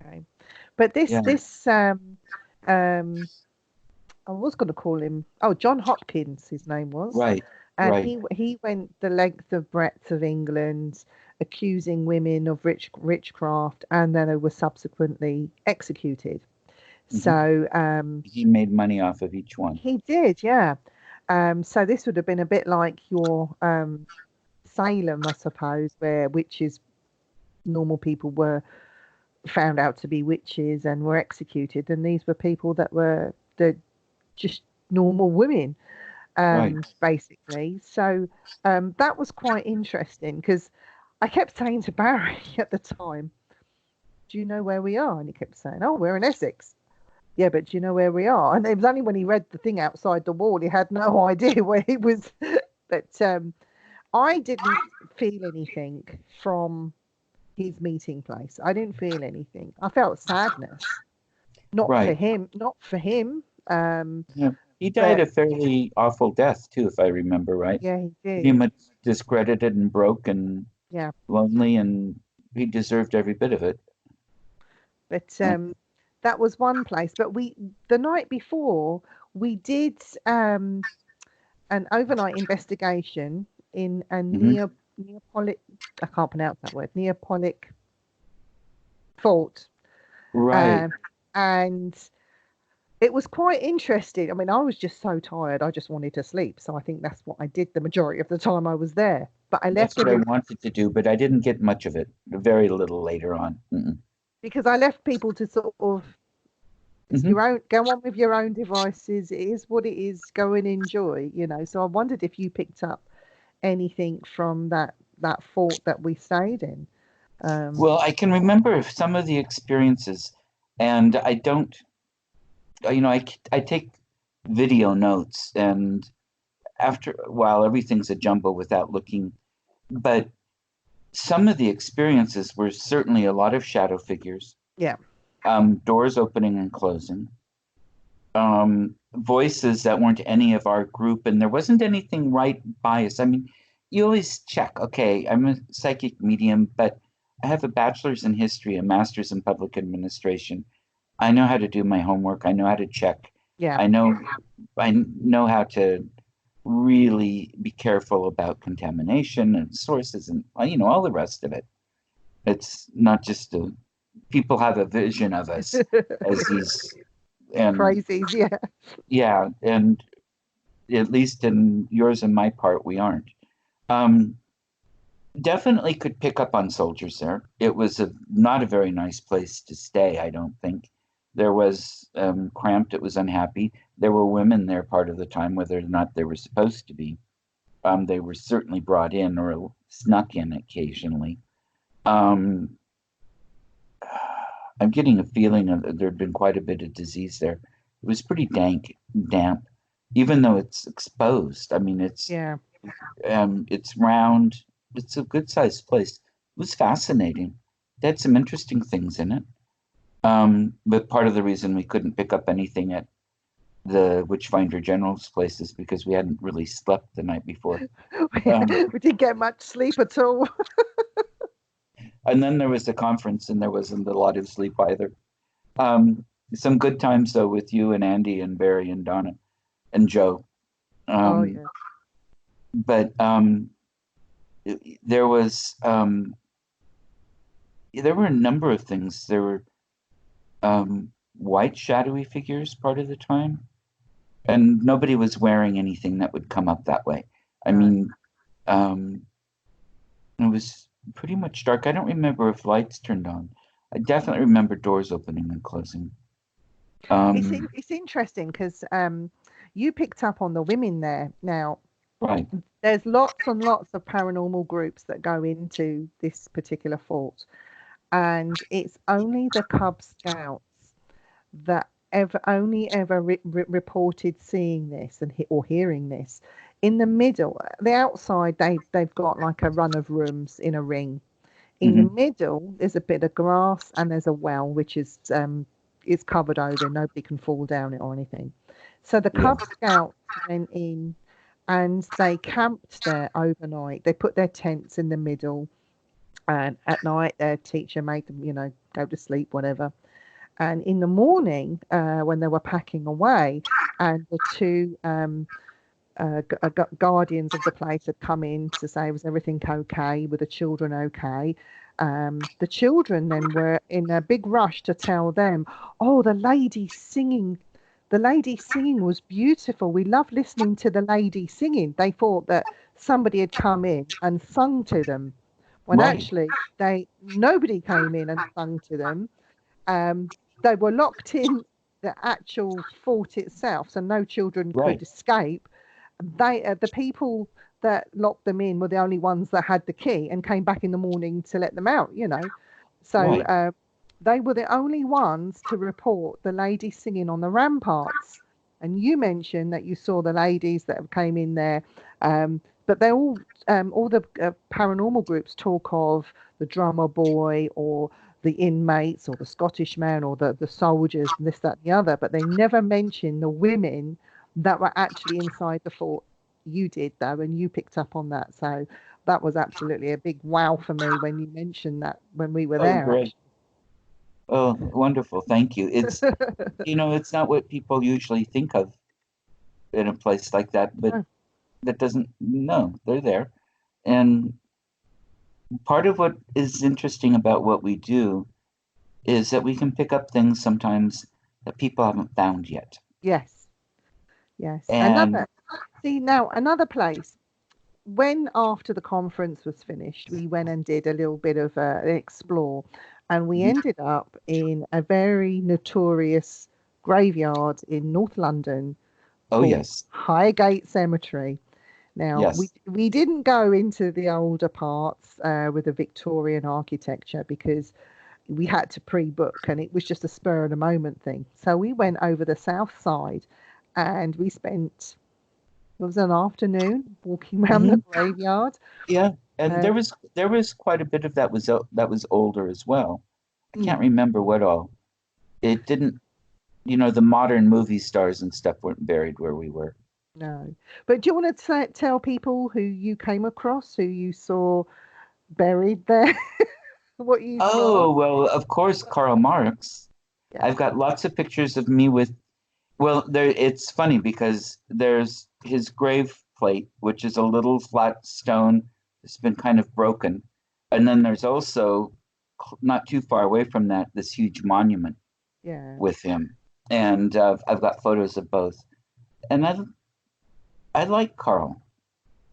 okay. But this, Yeah, this, um, I was going to call him, oh, John Hopkins, his name was. right, And right. he went the length of breadth of England, accusing women of witchcraft, and then they were subsequently executed. Hmm. So He made money off of each one. he did, yeah. So this would have been a bit like your Salem, I suppose, where witches, normal people were found out to be witches and were executed, and these were people that were the just normal women, Right. basically. So that was quite interesting because I kept saying to Barry at the time, "Do you know where we are?" And he kept saying, "Oh, we're in Essex." Yeah, but do you know where we are? And it was only when he read the thing outside the wall, he had no idea where he was. But I didn't feel anything from his meeting place. I didn't feel anything. I felt sadness, not for Right. him, not for him. Yeah. He died But a fairly awful death too, if I remember right. yeah, he Pretty did. much discredited and broke and Yeah, lonely, and he deserved every bit of it. but Uh, that was one place. But the night before, we did an overnight investigation in a mhm. Neapolic. I can't pronounce that word. Neapolic fort, Right. um, and it was quite interesting. I mean, I was just so tired. I just wanted to sleep. So I think that's what I did the majority of the time I was there. But I That's left what I them wanted to do, but I didn't get much of it. Very little later on. because I left people to sort of it's Hmm. your own. Go on with your own devices. It is what it is. Go and enjoy. So I wondered if you picked up anything from that fort that we stayed in. Well, I can remember some of the experiences, and I don't, I take video notes, and after a while, everything's a jumble without looking. But some of the experiences were certainly a lot of shadow figures, Yeah, doors opening and closing, voices that weren't any of our group, and there wasn't anything right by us. I mean, you always check, okay, I'm a psychic medium, but I have a bachelor's in history, a master's in public administration. I know how to do my homework. I know how to check. yeah. I know I know how to really be careful about contamination and sources and all the rest of it. It's not just people have a vision of us as these and Crazies, yeah. yeah, and at least in yours and my part, we aren't. Um, Definitely could pick up on soldiers there. It was not a very nice place to stay, I don't think. There was cramped, it was unhappy. There were women there part of the time, whether or not they were supposed to be. They were certainly brought in or snuck in occasionally. Um, I'm getting a feeling of there'd been quite a bit of disease there. It was pretty damp, even though it's exposed. I mean, Yeah. it's round. It's a good sized place. It was fascinating. It had some interesting things in it. But part of the reason we couldn't pick up anything at the Witchfinder General's place is because we hadn't really slept the night before. We didn't get much sleep at all. And then there was the conference, and there wasn't a lot of sleep either. Um, some good times though with you and Andy and Barry and Donna and Joe. Oh Um, yeah. but there was there were a number of things. There were white shadowy figures part of the time, and nobody was wearing anything that would come up that way. I No. mean, um, it was pretty much dark. I don't remember if lights turned on. I definitely remember doors opening and closing. It's interesting because you picked up on the women there. Now, Right. there's lots and lots of paranormal groups that go into this particular fort, and it's only the Cub Scouts that ever reported seeing this and or hearing this. In the middle, the outside, they've got like a run of rooms in a ring. In the Hmm. middle, there's a bit of grass and there's a well which is covered over. Nobody can fall down it or anything. So the Yeah. Cub Scouts went in and they camped there overnight. They put their tents in the middle, and at night their teacher made them, go to sleep, whatever. And in the morning, when they were packing away, and the two guardians of the place had come in to say, was everything okay? Were the children okay? The children then were in a big rush to tell them, oh, the lady singing was beautiful. We loved listening to the lady singing. They thought that somebody had come in and sung to them, when Right. actually nobody came in and sung to them. um, they were locked in the actual fort itself, so no children could Right. escape. The people that locked them in were the only ones that had the key and came back in the morning to let them out. So Right. they were the only ones to report the ladies singing on the ramparts. And you mentioned that you saw the ladies that came in there, but they all the paranormal groups talk of the drummer boy or the inmates or the Scottish man or the soldiers and this, that, and the other, but they never mention the women that were actually inside the fort. You did though, and you picked up on that. So that was absolutely a big wow for me when you mentioned that when we were Oh, there, great. Oh, wonderful. Thank you. It's, actually. it's not what people usually think of in a place like that, but No. that doesn't, no, they're there. And part of what is interesting about what we do is that we can pick up things sometimes that people haven't found yet. Yes, yes. And Another place. when after the conference was finished, we went and did a little bit of an explore, and we Mhm. ended up in a very notorious graveyard in North London Oh, called yes. Highgate Cemetery. Now, Yes. we didn't go into the older parts with the Victorian architecture because we had to pre-book, and it was just a spur of the moment thing. So we went over the south side, and we spent, it was an afternoon walking around the Hmm. graveyard. Yeah. And Uh, there was quite a bit of that was older as well. I can't mm, remember what all. It didn't, the modern movie stars and stuff weren't buried where we were. no, but do you want to tell people who you came across, who you saw buried there, what you saw? Oh, well, of course, Karl Marx. Yeah, I've got lots of pictures of me with, well, it's funny because there's his grave plate, which is a little flat stone that's been kind of broken. And then there's also, not too far away from that, this huge monument yeah, with him. And I've got photos of both. And I like Carl.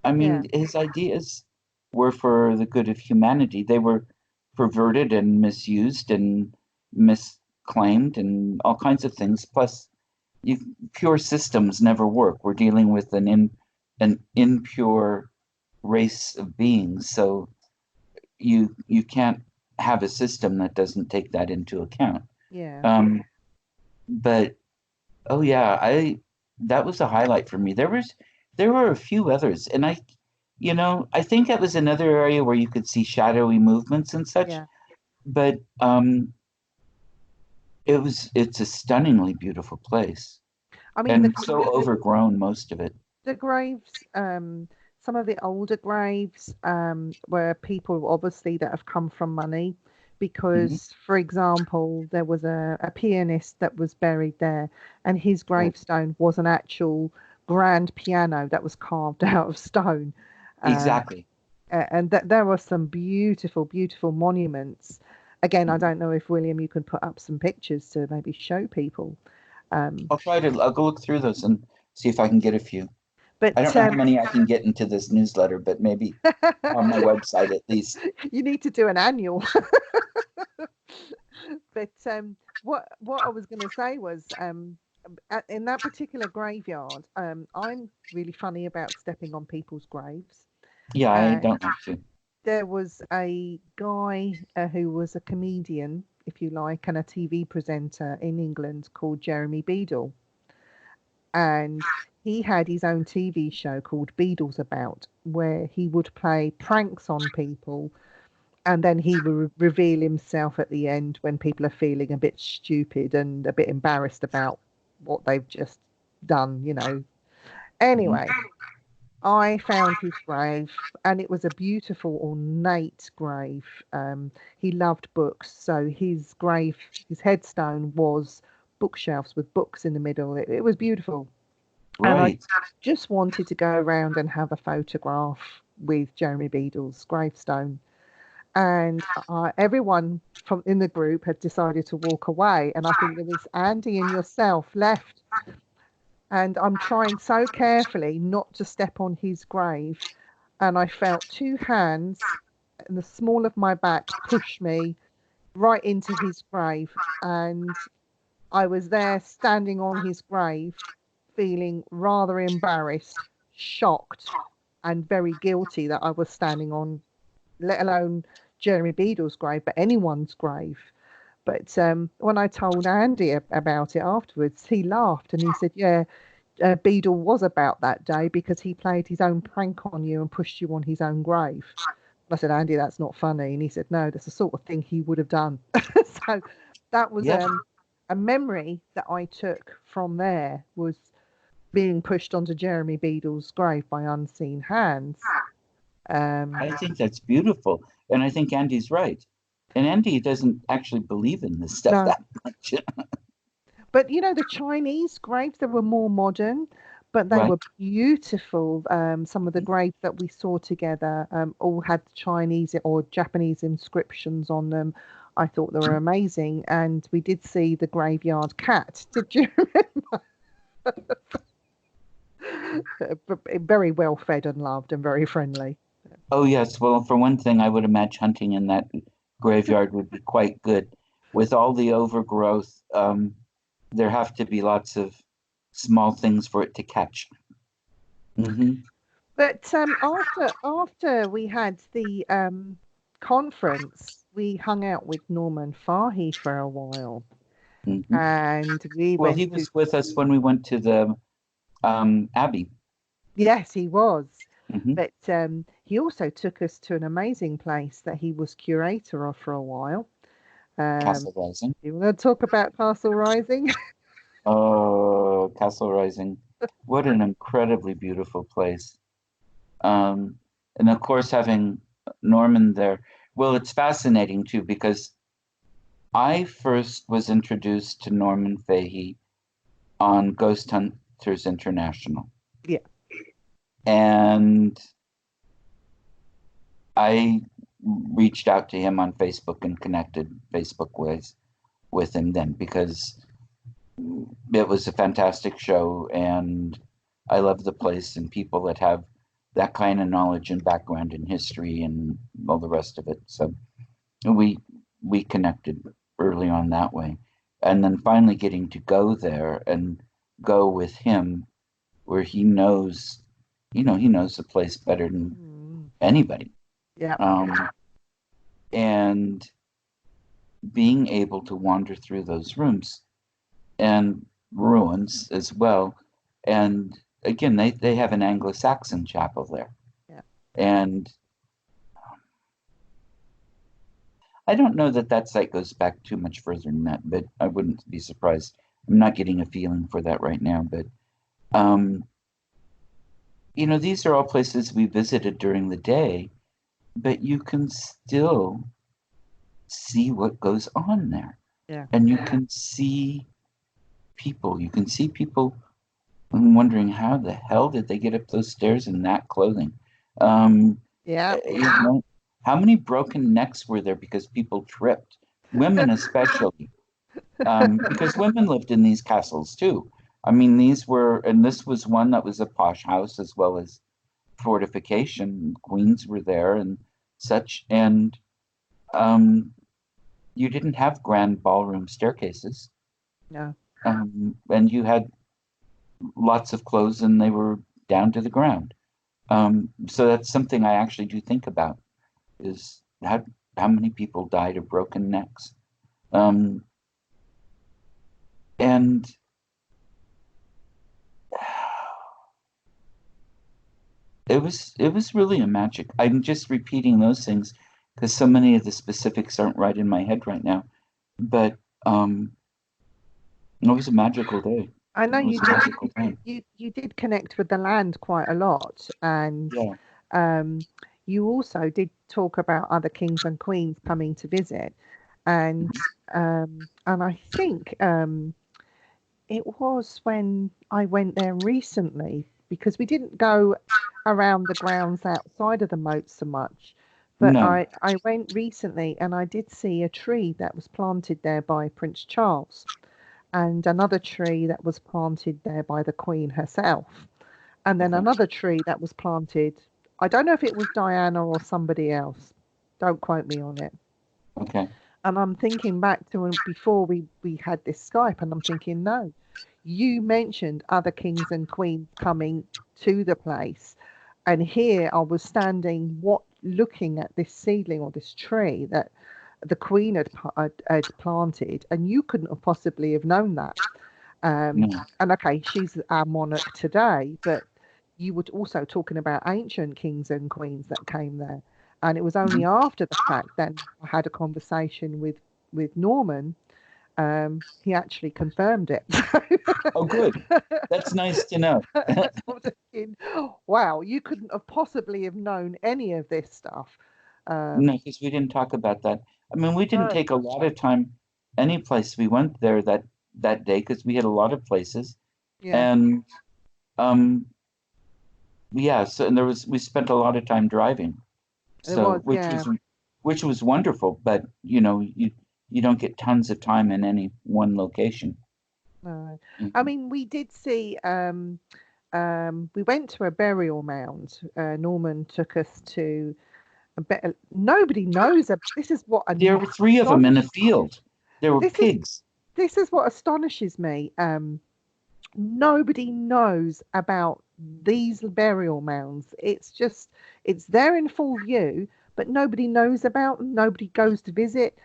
I yeah, mean, his ideas were for the good of humanity. They were perverted and misused and misclaimed and all kinds of things. Plus, you, pure systems never work. We're dealing with an impure race of beings, so you can't have a system that doesn't take that into account. yeah. Um, but oh yeah, I that was a highlight for me. There were a few others, and I think that was another area where you could see shadowy movements and such. Yeah. But it's a stunningly beautiful place, I mean, and so overgrown most of it. the graves, some of the older graves, were people obviously that have come from money. Hmm. Because, for example, there was a pianist that was buried there, and his Oh, gravestone was an actual grand piano that was carved out of stone. Um, exactly. and there were some beautiful, beautiful monuments. Again, I Mhm. don't know if William, you can put up some pictures to maybe show people. Um, I'll go look through those and see if I can get a few. I but don't know how many I can get into this newsletter, but maybe on my website at least. you need to do an annual. But what I was going to say was, in that particular graveyard, I'm really funny about stepping on people's graves. Yeah, I Uh, don't like to. there was a guy who was a comedian, if you like, and a TV presenter in England called Jeremy Beadle, and he had his own TV show called Beadle's About, where he would play pranks on people, and then he will reveal himself at the end when people are feeling a bit stupid and a bit embarrassed about what they've just done. Mhm. Anyway, I found his grave, and it was a beautiful, ornate grave. He loved books, so his grave, his headstone was bookshelves with books in the middle. It was beautiful, and I Right. just wanted to go around and have a photograph with Jeremy Beadle's gravestone. And everyone from in the group had decided to walk away, and I think there was Andy and yourself left. And I'm trying so carefully not to step on his grave, and I felt two hands in the small of my back push me right into his grave, and I was there standing on his grave, feeling rather embarrassed, shocked, and very guilty that I was standing on, let alone Jeremy Beadle's grave, but anyone's grave. But when I told Andy about it afterwards, he laughed and he said, "Yeah, Beadle was about that day because he played his own prank on you and pushed you on his own grave." I said, "Andy, that's not funny." And he said, "No, that's the sort of thing he would have done." So that was Yeah, a memory that I took from there, was being pushed onto Jeremy Beadle's grave by unseen hands. Um, I think that's beautiful. And I think Andy's right. And Andy doesn't actually believe in this stuff no, that much. but the Chinese graves, they were more modern, but they Right. were beautiful. Some of the graves that we saw together all had Chinese or Japanese inscriptions on them. I thought they were amazing, and we did see the graveyard cat. Did you? Very well fed and loved and very friendly. Oh, yes. Well, for one thing, I would imagine hunting in that graveyard would be quite good. With all the overgrowth, there have to be lots of small things for it to catch. Hmm. But after we had the conference, we hung out with Norman Fahy for a while, Hmm. and we Well, he went to. was with us when we went to the Abbey. Yes, he was. Hmm. But he also took us to an amazing place that he was curator of for a while. Castle Rising. You want to talk about Castle Rising? Oh, Castle Rising. What an incredibly beautiful place. And of course, having Norman there. Well, it's fascinating too, because I first was introduced to Norman Fahey on Ghost Hunters International. Yeah. And I reached out to him on Facebook and connected Facebook with him then, because it was a fantastic show and I love the place and people that have that kind of knowledge and background in history and all the rest of it. So we we connected early on that way. And then finally getting to go there and go with him where he knows, he knows the place better than Mm. anybody. Yeah. Um, and being able to wander through those rooms and ruins as well. And again, they have an Anglo-Saxon chapel there. Yeah. And I don't know that that site goes back too much further than that, but I wouldn't be surprised. I'm not getting a feeling for that right now, but um, these are all places we visited during the day, but you can still see what goes on there. Yeah. And you can see people. You can see people wondering how the hell did they get up those stairs in that clothing? Um, Yeah. how many broken necks were there because people tripped? Women especially, because women lived in these castles too. I mean, and this was one that was a posh house as well as fortification. Queens were there and such, and um, you didn't have grand ballroom staircases, No. and you had lots of clothes and they were down to the ground. So that's something I actually do think about is how many people died of broken necks. Um, and it was really a magic. I'm just repeating those things because so many of the specifics aren't right in my head right now. But um, it was a magical day. I know It was you a did. magical time. You did connect with the land quite a lot, and Yeah. um, you also did talk about other kings and queens coming to visit, and I think it was when I went there recently because we didn't go around the grounds outside of the moat so much. But No. I went recently and I did see a tree that was planted there by Prince Charles and another tree that was planted there by the Queen herself. And then Okay. another tree that was planted. I don't know if it was Diana or somebody else. Don't quote me on it. Okay. And I'm thinking back to when before we had this Skype, and I'm thinking, no, you mentioned other kings and queens coming to the place, and here I was standing, looking at this seedling or this tree that the Queen had planted, and you couldn't have possibly have known that. No. And okay, she's our monarch today, but you were also talking about ancient kings and queens that came there. And it was only Mhm. after the fact then I had a conversation with Norman. He actually confirmed it. Oh, good. That's nice to know. That's what I'm thinking. Wow, you couldn't have possibly have known any of this stuff. No, Um, because we didn't talk about that. I mean, we didn't no, take a lot of time any place we went there that day because we had a lot of places. yeah, And um yeah, so and we spent a lot of time driving. it So was, yeah. which was wonderful, but you don't get tons of time in any one location. No. I Mhm. mean, we did see. we went to a burial mound. Norman took us to a better. Nobody knows. This is what There were three of them in a field. There were this is pigs. this is what astonishes me. Nobody knows about these burial mounds. It's there in full view, but nobody knows about them. Nobody goes to visit.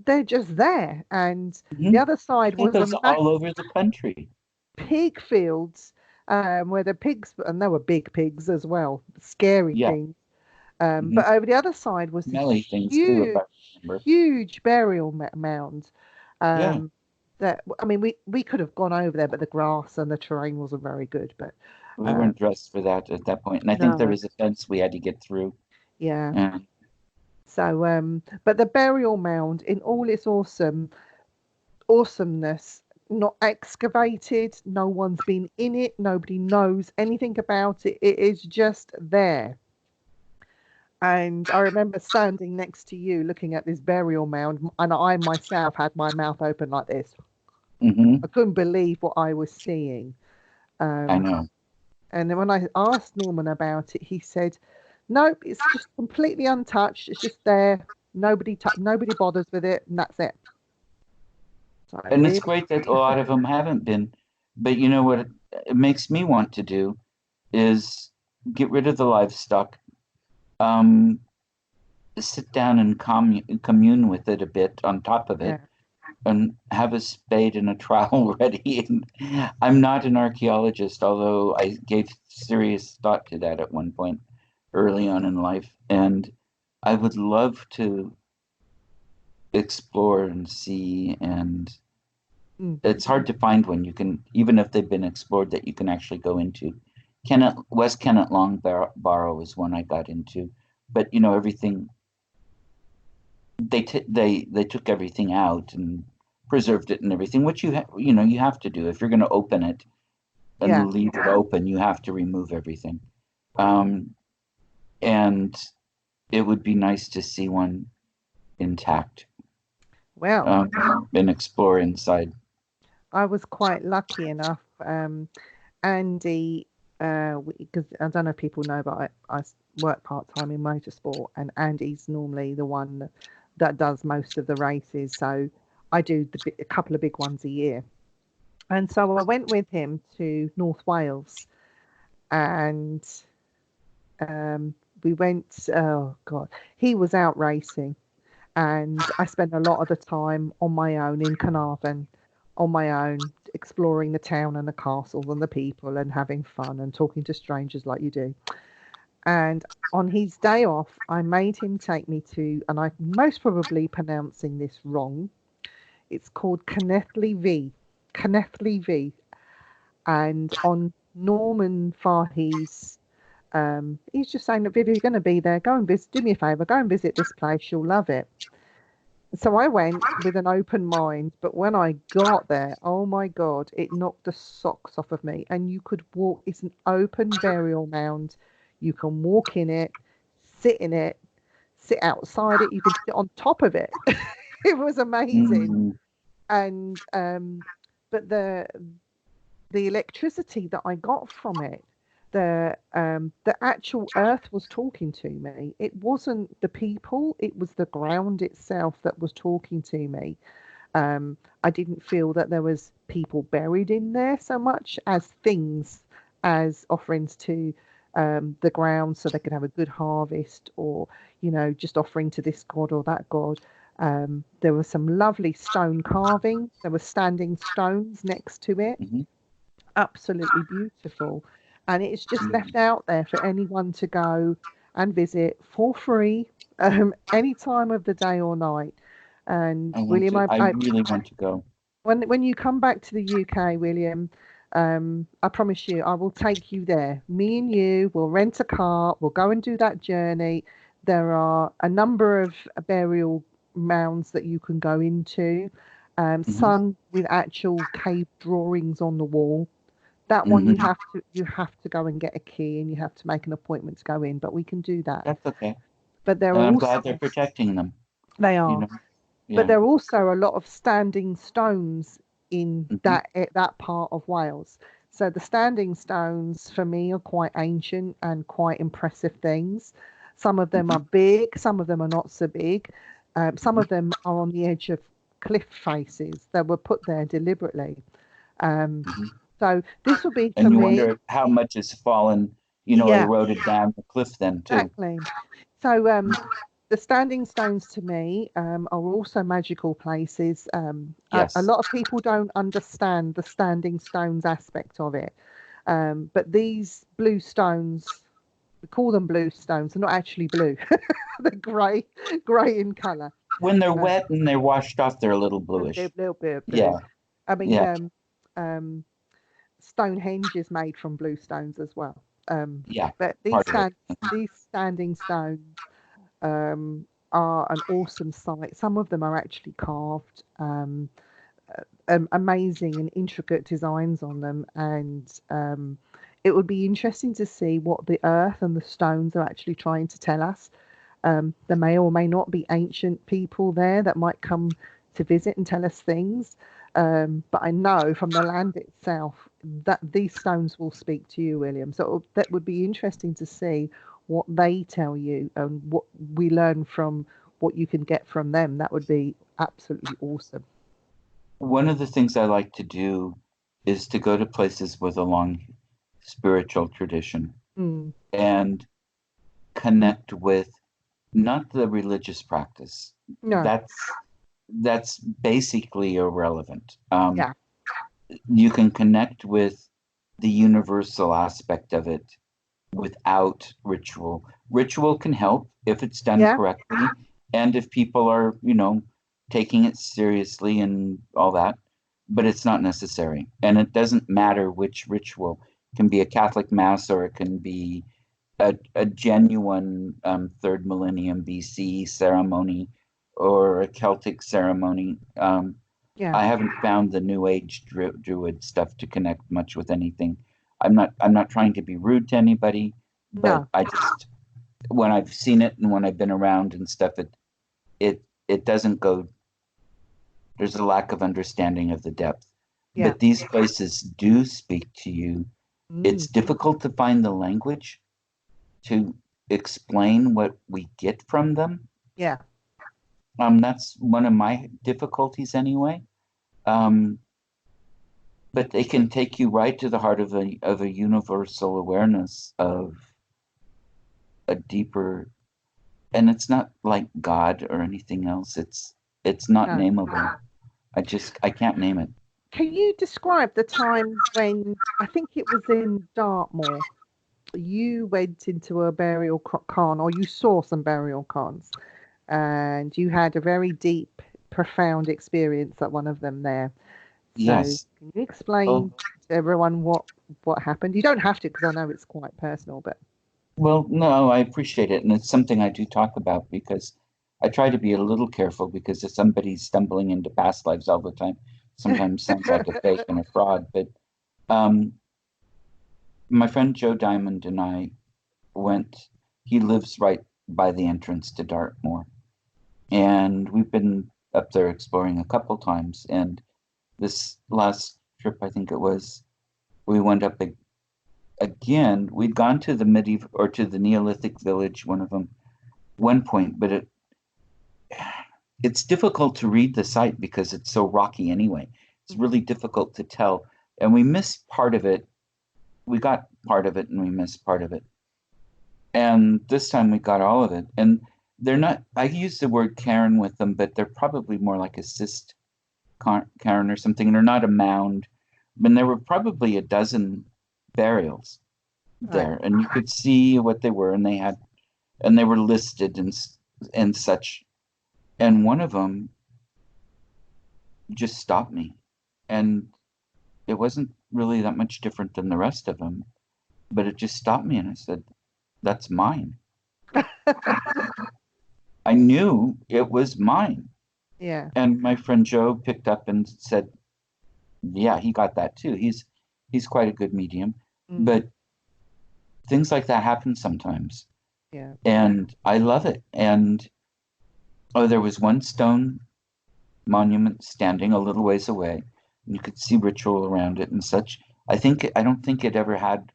They're just there. And the other side That was a goes all over the country. pig fields, where the pigs, and there were big pigs as well, scary Yeah. things. But over the other side was this Smelly things too, if I remember. huge burial mound. Yeah. That, I mean, we could have gone over there, but the grass and the terrain wasn't very good. But We weren't dressed for that at that point. And I think there no, was a fence we had to get through. yeah. Yeah. So, but the burial mound in all its awesomeness, not excavated, no one's been in it, nobody knows anything about it. It is just there. And I remember standing next to you looking at this burial mound, and I myself had my mouth open like this. Mm-hmm. I couldn't believe what I was seeing. I know. And then when I asked Norman about it, he said, "Nope, it's just completely untouched. It's just there. Nobody bothers with it, and that's it." So And it's really, great that a lot of them haven't been. But you know what it makes me want to do is get rid of the livestock, um, sit down and commune with it a bit on top of it, yeah, and have a spade and a trowel ready. And I'm not an archaeologist, although I gave serious thought to that at one point early on in life. And I would love to explore and see, and mm, it's hard to find when you can, even if they've been explored, that you can actually go into. West Kennet Long Barrow is one I got into, but you know everything. They took everything out and preserved it and everything, which you have to do if you're going to open it yeah. and leave it open. You have to remove everything, and it would be nice to see one intact, Well, and explore inside. I was quite lucky enough. Andy, because I don't know if people know, but I work part time in motorsport, and Andy's normally the one that does most of the races. So I do a couple of big ones a year. And so I went with him to North Wales, and we went. Oh God, he was out racing, and I spent a lot of the time on my own in Carnarvon, on my own, exploring the town and the castles and the people and having fun and talking to strangers like you do. And on his day off, I made him take me to, and I'm most probably pronouncing this wrong. It's called Connethley V. And on Norman Fahey's, he's just saying that Viv, you're going to be there. Go and visit. Do me a favor. Go and visit this place. You'll love it. So I went with an open mind, but when I got there, oh my God, it knocked the socks off of me. And you could walk, it's an open burial mound. You can walk in it, sit in it, sit outside it, you can sit on top of it. It was amazing. Mm-hmm. And but the electricity that I got from it, the actual earth was talking to me. It wasn't the people, it was the ground itself that was talking to me. I didn't feel that there was people buried in there so much as things, as offerings to the ground so they could have a good harvest, or just offering to this god or that god. There were some lovely stone carvings. There were standing stones next to it. Mm-hmm. Absolutely beautiful. And it's just Mm-hmm. left out there for anyone to go and visit for free, any time of the day or night. And William, I really want to go. when you come back to the UK, William, I promise you, I will take you there. Me and you will rent a car. We'll go and do that journey. There are a number of burial mounds that you can go into. Mm-hmm. Some with actual cave drawings on the wall. That one Mm-hmm. you have to go and get a key, and you have to make an appointment to go in. But we can do that. That's okay. But there And are I'm glad also they're protecting them, they you are. know. But Yeah. there are also a lot of standing stones in Mm-hmm. that part of Wales. So the standing stones for me are quite ancient and quite impressive things. Some of them are big, some of them are not so big. Some of them are on the edge of cliff faces that were put there deliberately. Um, Mhm. so this will be for And you me, wonder how much has fallen, yeah, eroded down the cliff then too. exactly. So the standing stones to me are also magical places. A Yes. lot of people don't understand the standing stones aspect of it. But these blue stones, we call them blue stones. They're not actually blue. They're grey in colour. When they're Uh, wet and they're washed off, they're a little they're bluish. a little bit blue. Yeah, I mean, yeah, um, Stonehenge is made from blue stones as well. yeah. But Part of it. these standing stones are an awesome sight. Some of them are actually carved. Amazing and intricate designs on them, and it would be interesting to see what the earth and the stones are actually trying to tell us. There may or may not be ancient people there that might come to visit and tell us things, but I know from the land itself that these stones will speak to you, William. So that would be interesting to see what they tell you and what we learn from what you can get from them. That would be absolutely awesome. One of the things I like to do is to go to places with a long spiritual tradition Mm, and connect with not the religious practice. no, That's basically irrelevant. yeah, You can connect with the universal aspect of it without ritual. Ritual can help if it's done yeah, correctly and if people are, taking it seriously and all that, but it's not necessary. And it doesn't matter which ritual. It can be a Catholic mass or it can be a genuine third millennium BC ceremony or a Celtic ceremony. yeah, I haven't found the New Age druid stuff to connect much with anything. I'm not trying to be rude to anybody, but no, I just when I've seen it and when I've been around and stuff, it doesn't go. There's a lack of understanding of the depth. yeah, But these places do speak to you. mm, It's difficult to find the language to explain what we get from them. yeah, That's one of my difficulties anyway. Um, but they can take you right to the heart of a universal awareness of a deeper, and it's not like God or anything else. It's not no. nameable. I can't name it. Can you describe the time when I think it was in Dartmoor, you went into a burial cairn or you saw some burial cairns and you had a very deep, profound experience at one of them there. So Yes. can you Oh, explain to everyone what happened? You don't have to because I know it's quite personal, but well, no, I appreciate it, and it's something I do talk about because I try to be a little careful because if somebody's stumbling into past lives all the time, sometimes sounds like a fake and a fraud. But um, my friend Joe Diamond and I went. He lives right by the entrance to Dartmoor, and we've been up there exploring a couple times. And this last trip, I think it was, we went up again. We'd gone to the medieval or to the Neolithic village, one of them, one point, but it's difficult to read the site because it's so rocky anyway. It's really difficult to tell, and we missed part of it. We got part of it, and we missed part of it. And this time we got all of it. And they're not. I use the word cairn with them, but they're probably more like a cyst cairn or something. They're not a mound. I mean, there were probably a dozen burials right. there, and you could see what they were, and they were listed and such. And one of them just stopped me, and it wasn't really that much different than the rest of them, but it just stopped me, and I said, "That's mine." I knew it was mine, Yeah. and my friend Joe picked up and said, "Yeah, he got that too. He's quite a good medium, Mm, but things like that happen sometimes." yeah. And I love it. And oh, there was one stone monument standing a little ways away, and you could see ritual around it and such. I don't think it ever had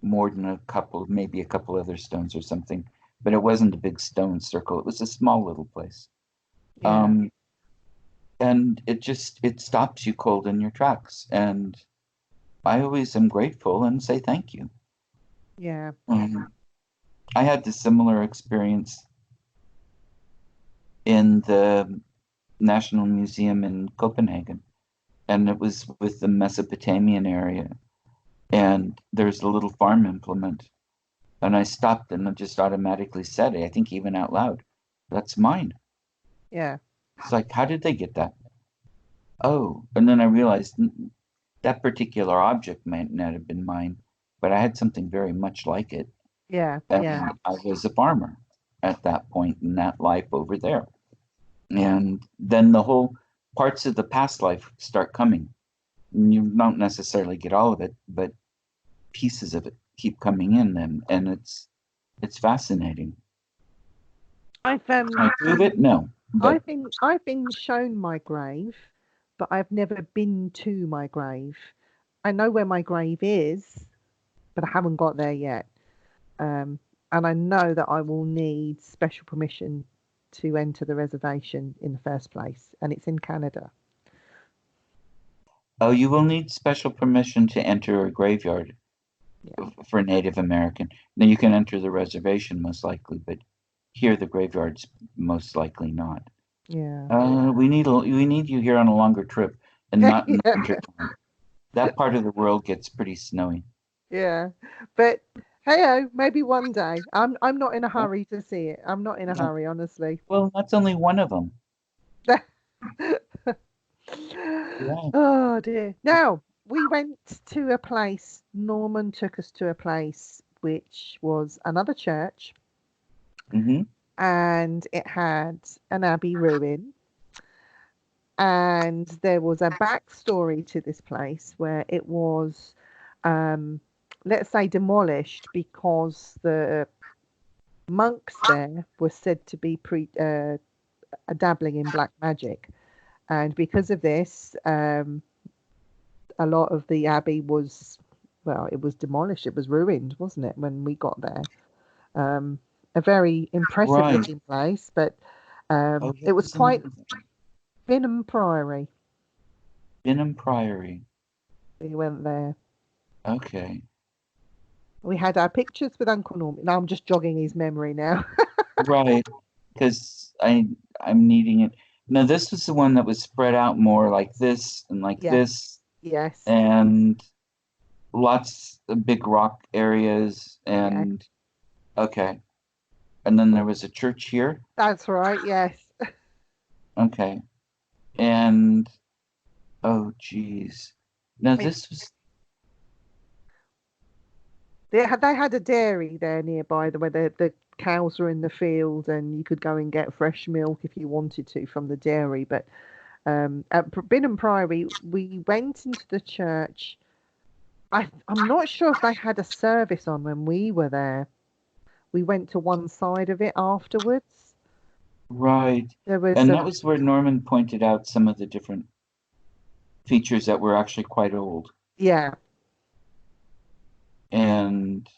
more than a couple, maybe a couple other stones or something, but it wasn't a big stone circle. It was a small little place. Yeah. And it stops you cold in your tracks. And I always am grateful and say thank you. Yeah. I had the similar experience in the National Museum in Copenhagen, and it was with the Mesopotamian area. And there's a little farm implement, and I stopped and I just automatically said it, I think even out loud, "That's mine." Yeah. It's like, how did they get that? Oh, and then I realized that particular object might not have been mine, but I had something very much like it. Yeah. And Yeah. I was a farmer at that point in that life over there. And then the whole parts of the past life start coming. And you don't necessarily get all of it, but pieces of it keep coming in, and it's fascinating. I've Can I prove it? No, but I've been shown my grave, but I've never been to my grave. I know where my grave is, but I haven't got there yet. Um, and I know that I will need special permission to enter the reservation in the first place, and it's in Canada. oh, you will need special permission to enter a graveyard Yeah. for Native American. Now you can enter the reservation most likely, but here the graveyard's most likely not. Yeah. We need you here on a longer trip and not in the Yeah. winter time. That part of the world gets pretty snowy. Yeah. But hey, oh, maybe one day. I'm not in a Yeah. hurry to see it. I'm not in a Yeah. hurry, honestly. Well, that's only one of them. Yeah. Oh dear. Now, we went to a place, Norman took us to a place which was another church, Mm-hmm. and it had an abbey ruin. And there was a backstory to this place where it was, um, let's say, demolished because the monks there were said to be dabbling in black magic. And because of this, a lot of the abbey was, well, it was demolished. It was ruined, wasn't it, when we got there? A very impressive Right. looking place, but Oh, it it was was in quite Binham Priory. Benham Priory. We went there. Okay. We had our pictures with Uncle Norman. Now I'm just jogging his memory now. Right. Because I'm needing it. Now this was the one that was spread out more like this and like Yes, this, yes, and lots of big rock areas, yes. and okay. And then there was a church here. That's right. Yes. Okay. And oh geez. Now It, this was they had a dairy there nearby where the cows were in the field and you could go and get fresh milk if you wanted to from the dairy. But at Binham Priory, we went into the church. I'm not sure if they had a service on when we were there. We went to one side of it afterwards. right. There was And that was where Norman pointed out some of the different features that were actually quite old. yeah. And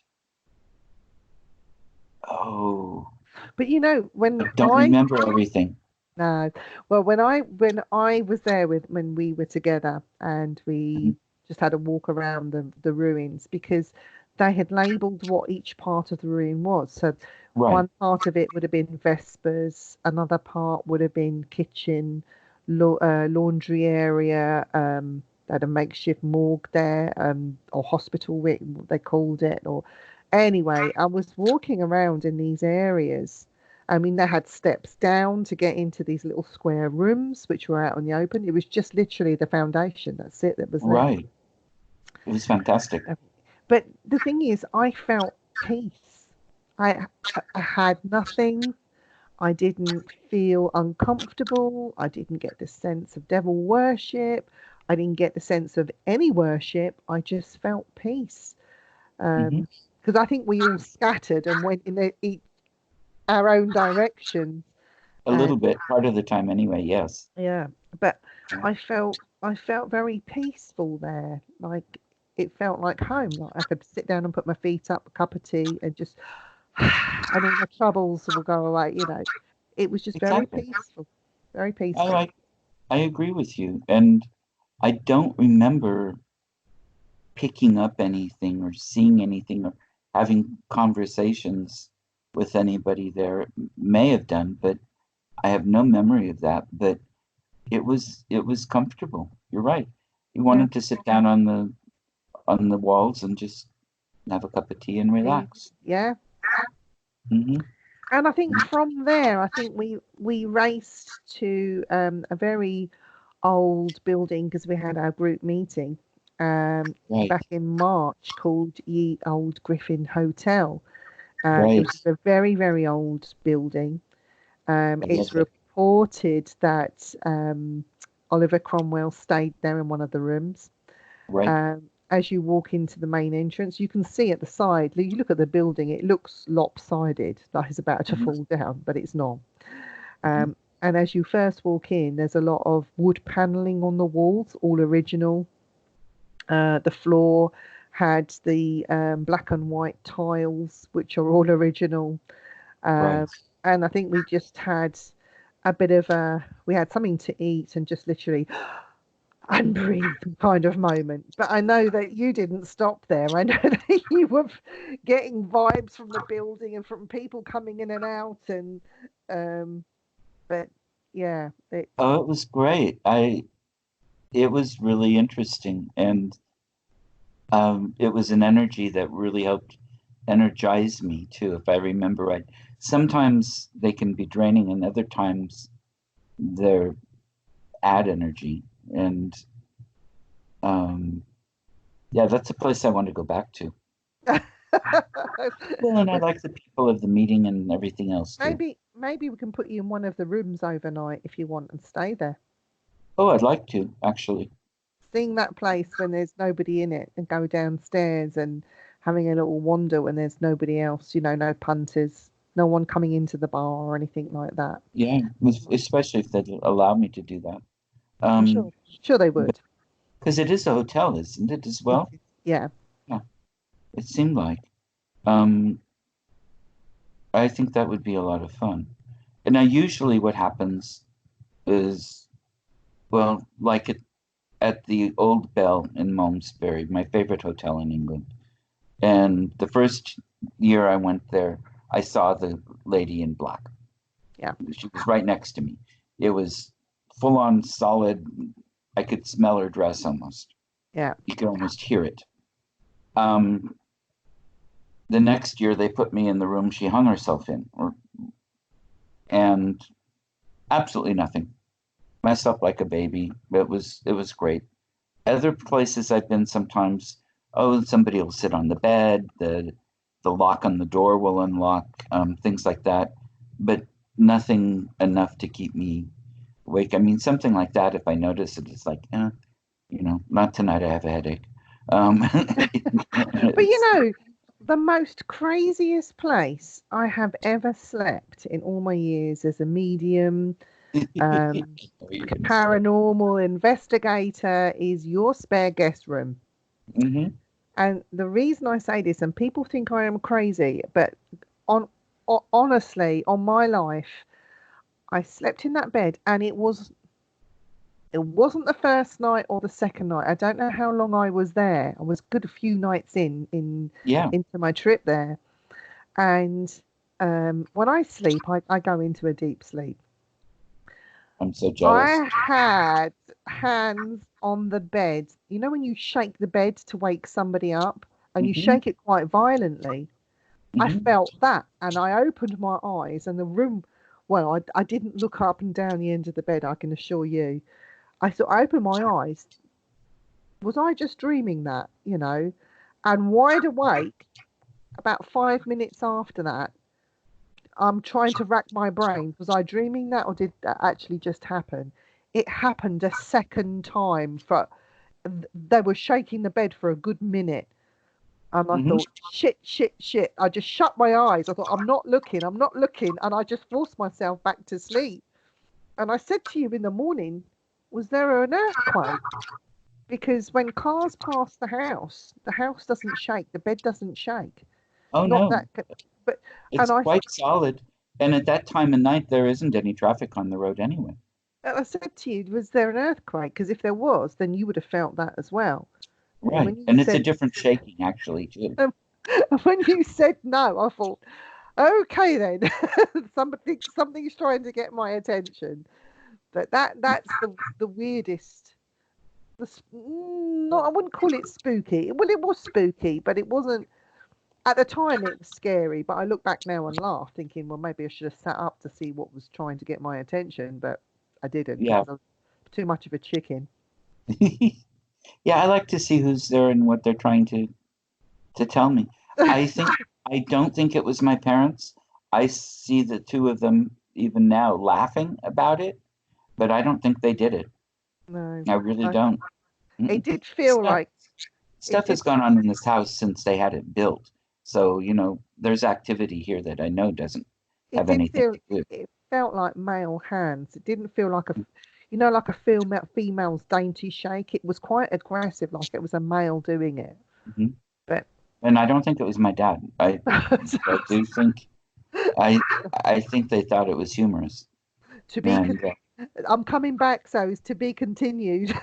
oh, But I when don't I remember everything. no, well, when I was there with when we were together and Mhm. we just had a walk around the ruins because they had labelled what each part of the ruin was. So Right. one part of it would have been vespers, another part would have been kitchen, laundry area. They had a makeshift morgue there, or hospital, they called it. Or anyway, I was walking around in these areas. I mean, they had steps down to get into these little square rooms, which were out on the open. It was just literally the foundation. That's it. That was there. Right. It was fantastic. Uh, But the thing is, I felt peace. I I had nothing. I didn't feel uncomfortable. I didn't get the sense of devil worship. I didn't get the sense of any worship. I just felt peace. Hmm. Because I think we all scattered and went in our own directions. A And little bit, part of the time anyway, yes. yeah, but I felt very peaceful there. Like it felt like home. Like I could sit down and put my feet up, a cup of tea, and just and all my troubles will go away. It was just very Exactly. peaceful, very I, peaceful. I I agree with you. And I don't remember picking up anything or seeing anything or having conversations with anybody there. May have done, but I have no memory of that. But it was comfortable. You're right. You Yeah, wanted to sit down on the walls and just have a cup of tea and tea. relax. Yeah. Hmm. And I think from there, I think we raced to a very old building because we had our group meeting Right, back in March called Ye Old Griffin Hotel. It right. was a very, very old building. I love It's that. reported that Oliver Cromwell stayed there in one of the rooms. Right. As you walk into the main entrance, you can see at the side, you look at the building, it looks lopsided, like it's about to Hmm. fall down, but it's not. Hmm. And as you first walk in, there's a lot of wood paneling on the walls, all original. The floor had the black and white tiles, which are all original. Right. Um, and I think we just had a bit of we had something to eat and just literally unbreathe kind of moment. But I know that you didn't stop there. I know that you were getting vibes from the building and from people coming in and out. And but yeah, Oh, it was great. It was really interesting, and it was an energy that really helped energize me too, if I remember right. Sometimes they can be draining, and other times they're add energy. And um, yeah, that's a place I want to go back to. Well, and I Well, like the people of the meeting and everything else too. maybe we can put you in one of the rooms overnight if you want and stay there. Oh, I'd like to actually. Seeing that place when there's nobody in it and go downstairs and having a little wander when there's nobody else, no punters, no one coming into the bar or anything like that. Yeah, especially if they allow me to do that. I'm Um, sure they would. because it is a hotel, isn't it, as It well? is. Yeah. Yeah, it seemed like. Um, I think that would be a lot of fun. And now, usually, what happens is, well, like at the Old Bell in Malmesbury, my favorite hotel in England. And the first year I went there, I saw the lady in black. Yeah. She was right next to me. It was full on solid. I could smell her dress almost. Yeah. You could almost hear it. Um, the next year, they put me in the room she hung herself in, and absolutely nothing. Messed up like a baby. It was great. Other places I've been sometimes, oh, somebody will sit on the bed, the lock on the door will unlock, things like that, but nothing enough to keep me awake. I mean, something like that, if I notice it, it's like, not tonight, I have a headache. Um, But it's, the most craziest place I have ever slept in all my years as a medium, I know um, what you're going to say. paranormal investigator is your spare guest room. Hmm. And the reason I say this, and people think I am crazy, but on, honestly, on my life, I slept in that bed, and it wasn't the first night or the second night. I don't know how long I was there. I was a good few nights Yeah, into my trip there, and when I sleep, I go into a deep sleep. I'm so jealous. I had hands on the bed. You know when you shake the bed to wake somebody up, and you Hmm. shake it quite violently. I Hmm. felt that, and I opened my eyes, and the room. Well, I didn't look up and down the end of the bed. I can assure you. I opened my eyes. Was I just dreaming that? And wide awake. About 5 minutes after that, I'm trying to rack my brain. Was I dreaming that, or did that actually just happen? It happened a second time. They were shaking the bed for a good minute. And I Hmm. thought, shit, shit, shit. I just shut my eyes. I thought, I'm not looking. And I just forced myself back to sleep. And I said to you in the morning, was there an earthquake? because when cars pass the house doesn't shake, the bed doesn't shake. Oh Not no, that, but it's and quite solid. And at that time of night, there isn't any traffic on the road anyway. I said to you, was there an earthquake? Because if there was, then you would have felt that as well. And Right. when you And it's a said different shaking, actually, too. when you said no, I thought, okay then, something's trying to get my attention. But that's the weirdest. I wouldn't call it spooky. Well, it was spooky, but it wasn't. At the time, it was scary. But I look back now and laugh, thinking, well, maybe I should have sat up to see what was trying to get my attention, but I didn't Yeah. because I was too much of a chicken. Yeah, I like to see who's there and what they're trying to tell me. I think I don't think it was my parents. I see the two of them even now laughing about it, but I don't think they did it. No, I really I, don't. it Mm-mm. did feel Stuff, like it stuff did. has gone on in this house since they had it built. So, there's activity here that I know doesn't It have did anything feel. to do. It felt like male hands. It didn't feel like like a female's dainty shake. It was quite aggressive, like it was a male doing it. Mhm. But And I don't think it was my dad. I do think I think they thought it was humorous. to be, And I'm coming back. So it's to be continued.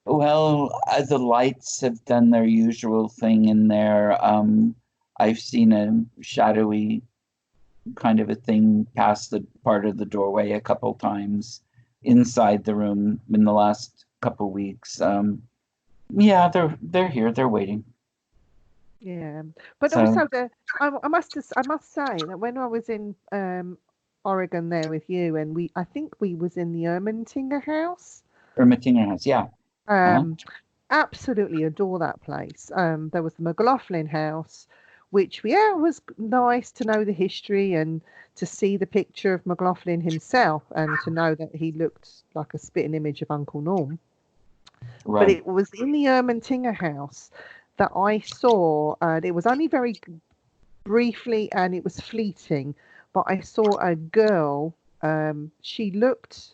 well, the lights have done their usual thing in there. I've seen a shadowy kind of a thing past the part of the doorway a couple times inside the room in the last couple weeks. Yeah, they're here. They're waiting. Yeah, but So also I must say that when I was in Oregon there with you, and I think we was in the Ermentinga house. Ermitina has, yeah. Uh-huh. Um, Absolutely adore that place. There was the McLaughlin house, which yeah was nice to know the history and to see the picture of McLaughlin himself and to know that he looked like a spitting image of Uncle Norm. But Right. it was in the Ermentinga house that I saw, and it was only very briefly and it was fleeting, but I saw a girl. She looked,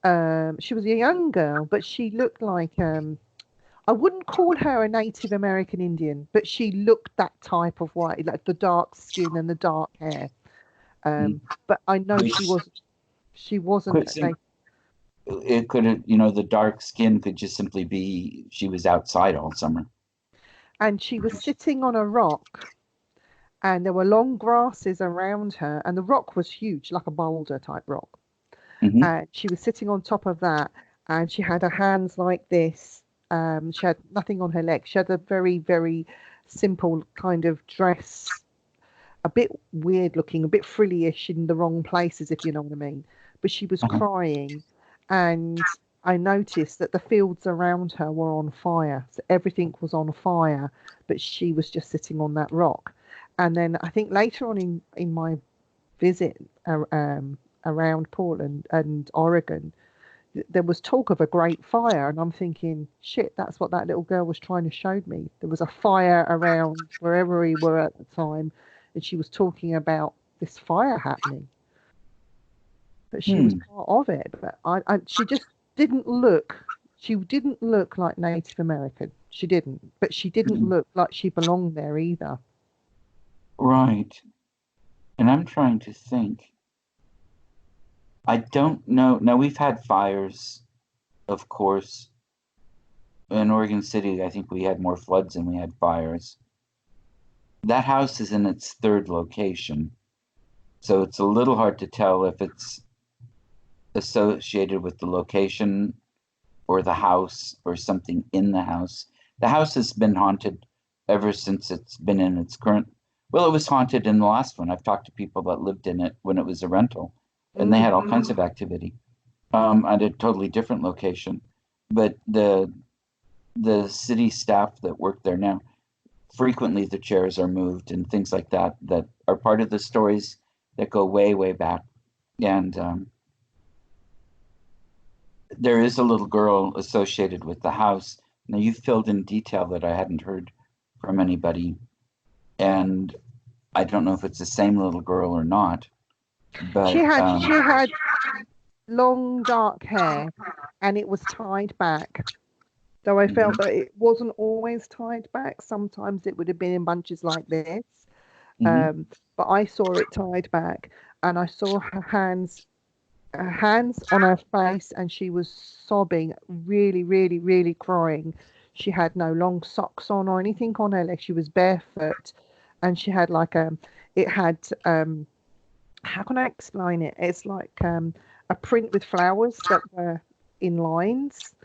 she was a young girl, but she looked like, I wouldn't call her a Native American Indian, but she looked that type of white, like the dark skin and the dark hair. Mm. But I know Which she wasn't, could it could have, the dark skin could just simply be she was outside all summer. and she was sitting on a rock and there were long grasses around her, and the rock was huge, like a boulder type rock. Hmm. And she was sitting on top of that, and she had her hands like this. She had nothing on her legs. She had a very, very simple kind of dress, a bit weird looking, a bit frilly-ish in the wrong places, if you know what I mean. But she was Uh-huh. crying, and I noticed that the fields around her were on fire. So everything was on fire, but she was just sitting on that rock. And then I think later on in my visit around Portland and Oregon, there was talk of a great fire, and I'm thinking, shit, that's what that little girl was trying to show me. There was a fire around wherever we were at the time, and she was talking about this fire happening, but she was Hmm. part of it. But she just didn't look. She didn't look like Native American. She didn't, but she didn't Hmm. look like she belonged there either. Right. And I'm trying to think. I don't know. Now we've had fires, of course. In Oregon City, I think we had more floods than we had fires. That house is in its third location, so it's a little hard to tell if it's associated with the location or the house or something in the house. The house has been haunted ever since it's been in its current. Well, it was haunted in the last one. I've talked to people that lived in it when it was a rental, and they Mm. had all kinds of activity at a totally different location. But the city staff that work there now, frequently the chairs are moved and things like that that are part of the stories that go way, way back. And there is a little girl associated with the house. Now you filled in detail that I hadn't heard from anybody, and I don't know if it's the same little girl or not. She But had she had long dark hair, and it was tied back. So I Hmm. felt that it wasn't always tied back. Sometimes it would have been in bunches like this. Hmm. Um, but I saw it tied back, and I saw her hands on her face, and she was sobbing, really, really, really crying. She had no long socks on or anything on her legs. She was barefoot, and she had like it had how can I explain it? It's like a print with flowers that were in lines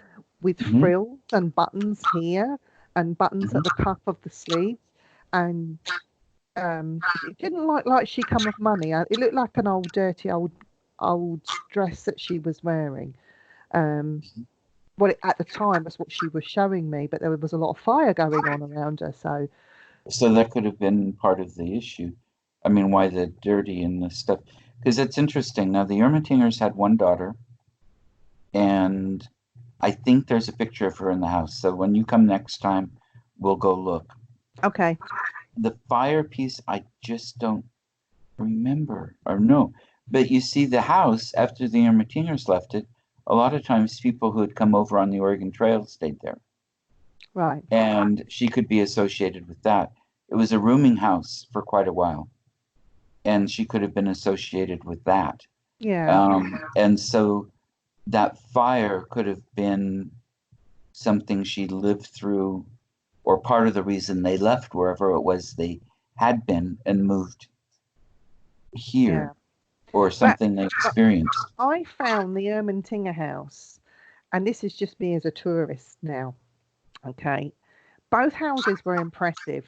with Hmm. frills and buttons here and buttons Hmm. at the cuff of the sleeve. And it didn't look like she come of money. It looked like an old, dirty, old dress that she was wearing. Um, at the time, that's what she was showing me, but there was a lot of fire going on around her. So, So that could have been part of the issue. I mean, why the dirty and the stuff? Because it's interesting. Now, the Ermitingers had one daughter, and I think there's a picture of her in the house. So when you come next time, we'll go look. okay, The fire piece, I just don't remember or know. But you see, the house, after the Ermitingers left it, a lot of times people who had come over on the Oregon Trail stayed there. right, And she could be associated with that. It was a rooming house for quite a while, and she could have been associated with that. yeah, And so that fire could have been something she lived through, or part of the reason they left wherever it was they had been and moved yeah. here, or But, something they but experienced. I found the Ermentinga house, and this is just me as a tourist now. Okay, both houses were impressive.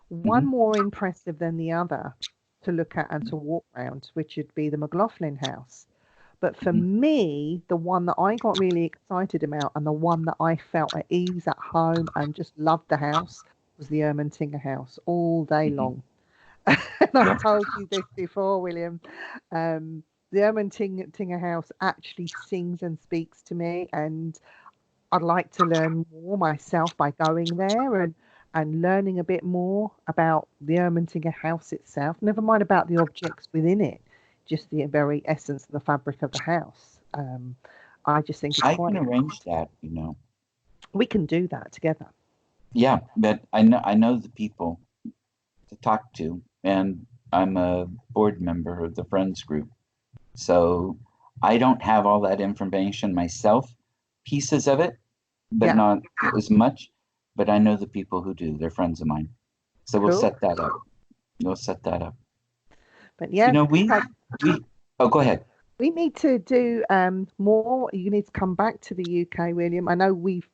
One Hmm. more impressive than the other to look at and to walk around, which would be the McLaughlin house. But for Hmm. me, the one that I got really excited about and the one that I felt at ease at home and just loved the house was the Ermentinga house all day Hmm. long. And I've Yeah. told you this before, William. The Ermentinga house actually sings and speaks to me, and I'd like to learn more myself by going there and learning a bit more about the Ermentinga house itself. Never mind about the objects within it, just the very essence of the fabric of the house. I just think it's I quite. can arrange that. We can do that together. Yeah, but I know the people to talk to, and I'm a board member of the Friends group. So I don't have all that information myself, pieces of it, but Yeah, not as much. But I know the people who do. They're friends of mine. So we'll cool. set that up. We'll set that up. But You yeah, know, we oh, go ahead. we need to do more. You need to come back to the UK, William. I know we've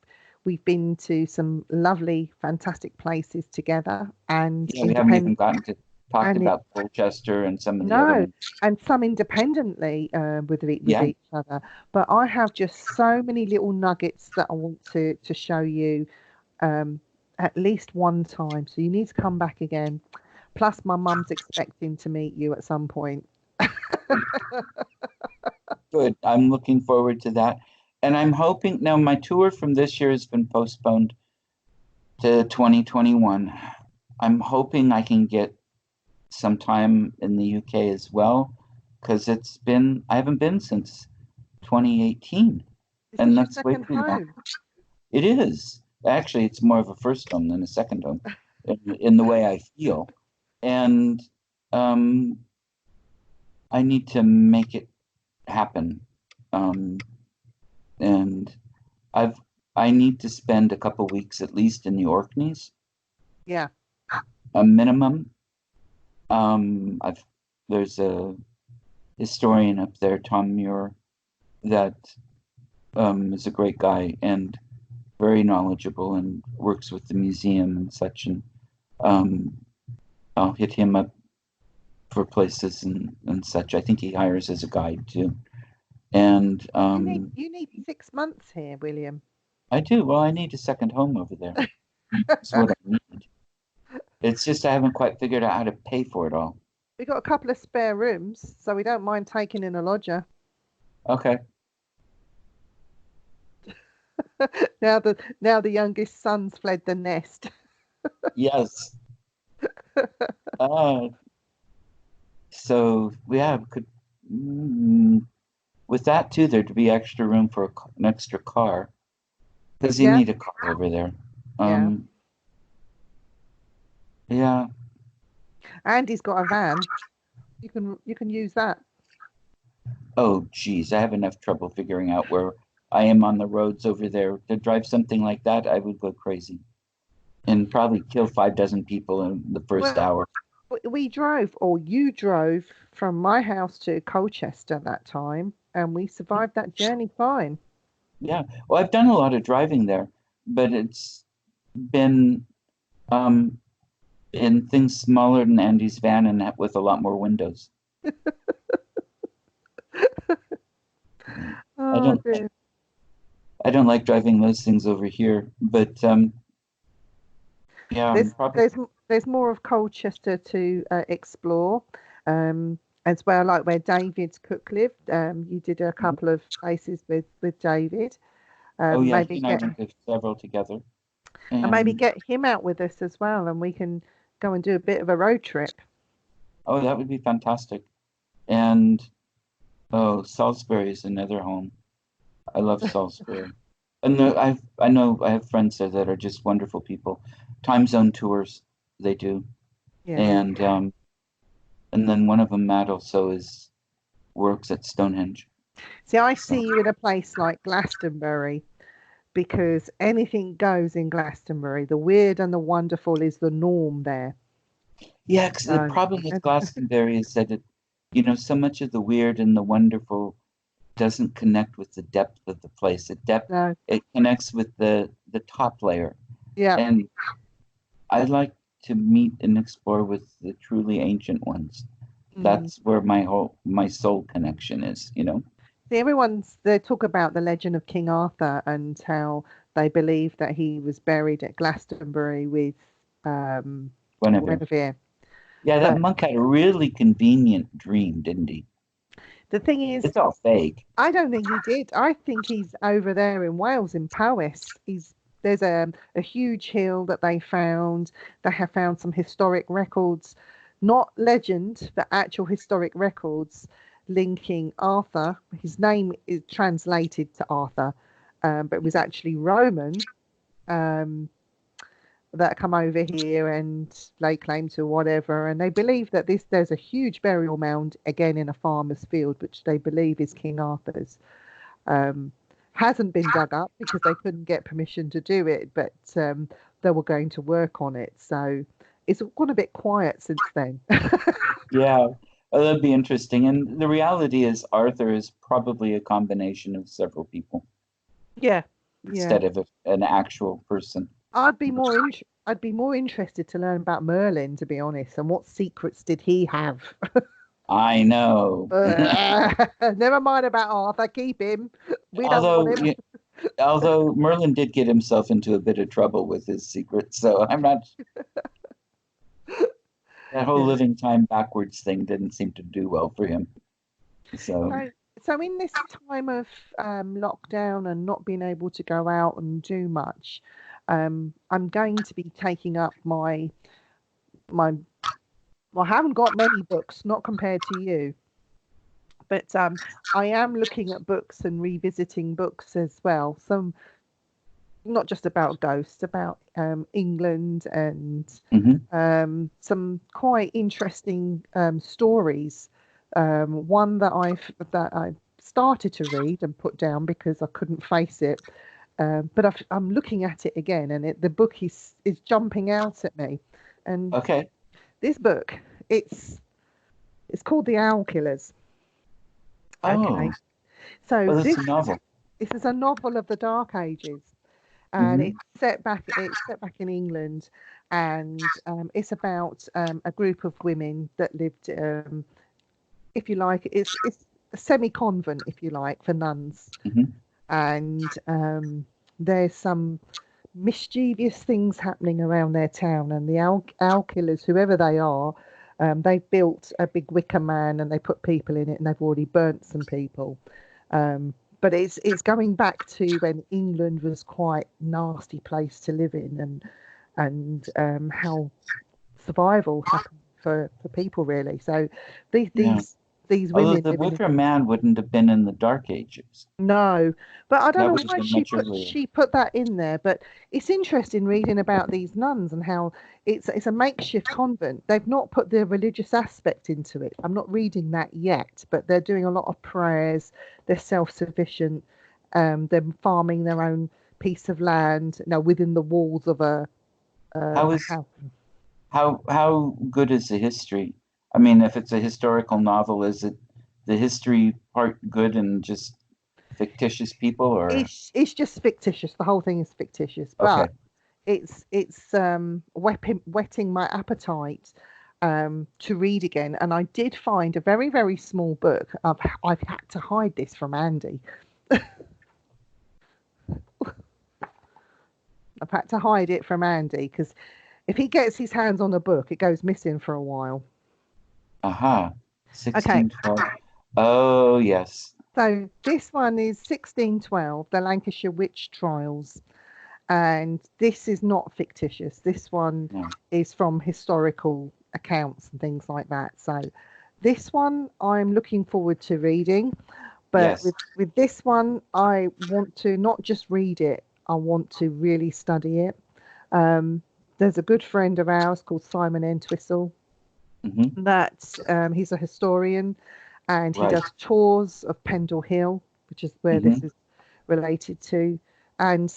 been to some lovely, fantastic places together, and Yeah, we haven't even independent gotten to talk and about Colchester and some of the other no, ones. and some independently with Yeah, each other. But I have just so many little nuggets that I want to show you um, at least one time. So you need to come back again. Plus, my mum's expecting to meet you at some point. good. I'm looking forward to that. And I'm hoping now my tour from this year has been postponed to 2021. I'm hoping I can get some time in the UK as well, because I haven't been since 2018, This and is your that's way second too long. home. It is. Actually, it's more of a first home than a second home in the way I feel. And um, I need to make it happen. Um, and I've I need to spend a couple weeks at least in the Orkneys, Yeah. a minimum. I've There's a historian up there, Tom Muir, that is a great guy and very knowledgeable and works with the museum and such. And um, I'll hit him up for places and such. I think he hires as a guide too. And You need 6 months here, William. I do. Well, I need a second home over there. That's what I need. It's just I haven't quite figured out how to pay for it all. We've got a couple of spare rooms, so we don't mind taking in a lodger. Okay. Now the youngest son's fled the nest. Yes. Uh, so yeah, mm, with that too, there'd be extra room for an extra car. because you Yeah, need a car over there. yeah. Um, yeah. Andy's got a van. You can use that. Oh, geez, I have enough trouble figuring out where I am on the roads over there. To drive something like that, I would go crazy and probably kill 5 dozen people in the first Well, hour. we drove, or you drove from my house to Colchester that time, and we survived that journey fine. Yeah. Well, I've done a lot of driving there, but it's been um, in things smaller than Andy's van and with a lot more windows. I Oh don't, dear. I don't like driving those things over here, but yeah, I'm There's probably. there's there's more of Colchester to explore, as well, like where David's cook lived. You did a couple of places with David. Oh yeah, he Maybe and I get went to several together, and maybe and get him out with us as well, and we can go and do a bit of a road trip. oh, that would be fantastic. And oh, Salisbury is another home. I love Salisbury. And I know I have friends there that are just wonderful people. Time zone tours they do, Yeah. and then one of them, Matt, also is works at Stonehenge. See, I So see you in a place like Glastonbury because anything goes in Glastonbury. The weird and the wonderful is the norm there. yeah, 'cause the So, problem with Glastonbury is that so much of the weird and the wonderful doesn't connect with the depth of the place. no, It connects with the top layer. yeah. And I like to meet and explore with the truly ancient ones. Mm. That's where my soul connection is. See, they talk about the legend of King Arthur and how they believe that he was buried at Glastonbury with Whenever. Guinevere. Yeah, that But monk had a really convenient dream, didn't he? the thing is, It's all fake. I don't think he did. I think he's over there in Wales, in Powys. There's a huge hill that they found. They have found some historic records, not legend, but actual historic records linking Arthur. His name is translated to Arthur, but it was actually Roman. Um, that come over here and lay claim to whatever. And they believe that there's a huge burial mound again in a farmer's field, which they believe is King Arthur's. Um, hasn't been dug up because they couldn't get permission to do it, but they were going to work on it. So it's gone a bit quiet since then. Yeah, that'd be interesting. And the reality is, Arthur is probably a combination of several people Yeah, yeah. instead of an actual person. I'd be more interested to learn about Merlin, to be honest, and what secrets did he have? I know. Never mind about Arthur. Keep him. We don't want Although, him. although Merlin did get himself into a bit of trouble with his secret, so I'm not. That whole Yeah. living time backwards thing didn't seem to do well for him. So, So, so in this time of lockdown and not being able to go out and do much, I'm going to be taking up my. Well, I haven't got many books, not compared to you, but I am looking at books and revisiting books as well. Some not just about ghosts, about England and mhm. some quite interesting stories. One that I started to read and put down because I couldn't face it, but I'm looking at it again, and the book is jumping out at me. And Okay. this book, it's it's called The Owl Killers. Oh, Okay, so well, that's a novel. this is a novel of the Dark Ages, and Hmm. it's set back in England, and it's about a group of women that lived, if you like, it's a semi-convent, if you like, for nuns, Hmm. and there's some mischievous things happening around their town, and the owl killers, whoever they are. They've built a big wicker man and they put people in it, and they've already burnt some people. But it's going back to when England was quite nasty place to live in, and how survival happened for people really. So these Yeah. these these Although women the living in. Wicker Man wouldn't have been in the Dark Ages. No, but I don't That know would have why been much earlier. she put that in there. But it's interesting reading about these nuns and how it's a makeshift convent. They've not put the religious aspect into it. I'm not reading that yet, but they're doing a lot of prayers. They're self-sufficient. They're farming their own piece of land now within the walls of How a is house. how good is the history? I mean, if it's a historical novel, is it the history part good and just fictitious people, or It's just fictitious. The whole thing is fictitious, okay? but it's whetting my appetite to read again. And I did find a very, very small book. I've had to hide this from Andy. I've had to hide it from Andy because if he gets his hands on a book, it goes missing for a while. Aha, Okay, 1612. Oh yes, so this one is 1612, the Lancashire Witch Trials. And this is not fictitious. This one no, is from historical accounts and things like that. So this one I'm looking forward to reading. But yes, with this one, I want to not just read it, I want to really study it. Um, there's a good friend of ours called Simon Entwistle hmm, that he's a historian and he right, does tours of Pendle Hill, which is where this hmm, is related to, and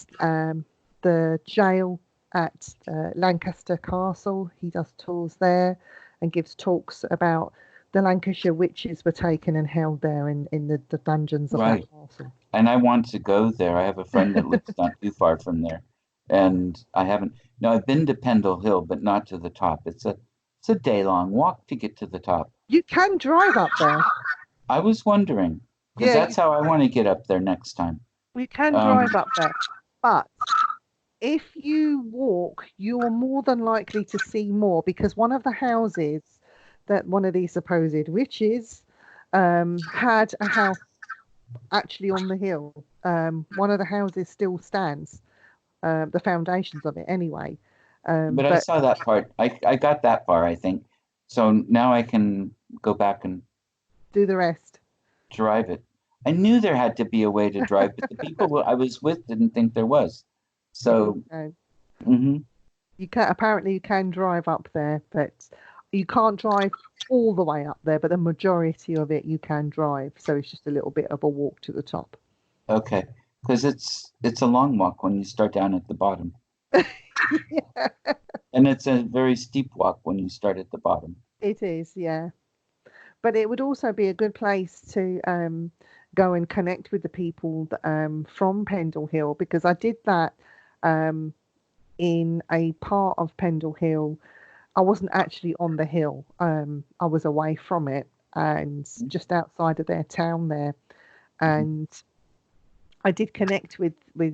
the jail at Lancaster Castle. He does tours there and gives talks about the Lancashire witches were taken and held there in the dungeons of that right. castle. And I want to go there. I have a friend that lives not too far from there, and I haven't. No, I've been to Pendle Hill, but not to the top. It's a day long walk to get to the top. You can drive up there. I was wondering because Yeah, that's how I want to get up there next time. you can Um, drive up there. But if you walk, you're more than likely to see more because one of the houses that one of these supposed witches had a house actually on the hill. One of the houses still stands, the foundations of it anyway. but I But saw that part. I got that far, I think. So now I can go back and do the rest. drive it. I knew there had to be a way to drive, but the people I was with didn't think there was. Yeah, you So, can. hmm, You can apparently you can drive up there, but you can't drive all the way up there. But the majority of it you can drive, so it's just a little bit of a walk to the top. okay, because it's a long walk when you start down at the bottom, Yeah, and it's a very steep walk when you start at the bottom. it is. Yeah, but it would also be a good place to go and connect with the people from Pendle Hill because I did that um, in a part of Pendle Hill. I wasn't actually on the hill. I was away from it and just outside of their town there. Mhm. And I did connect with a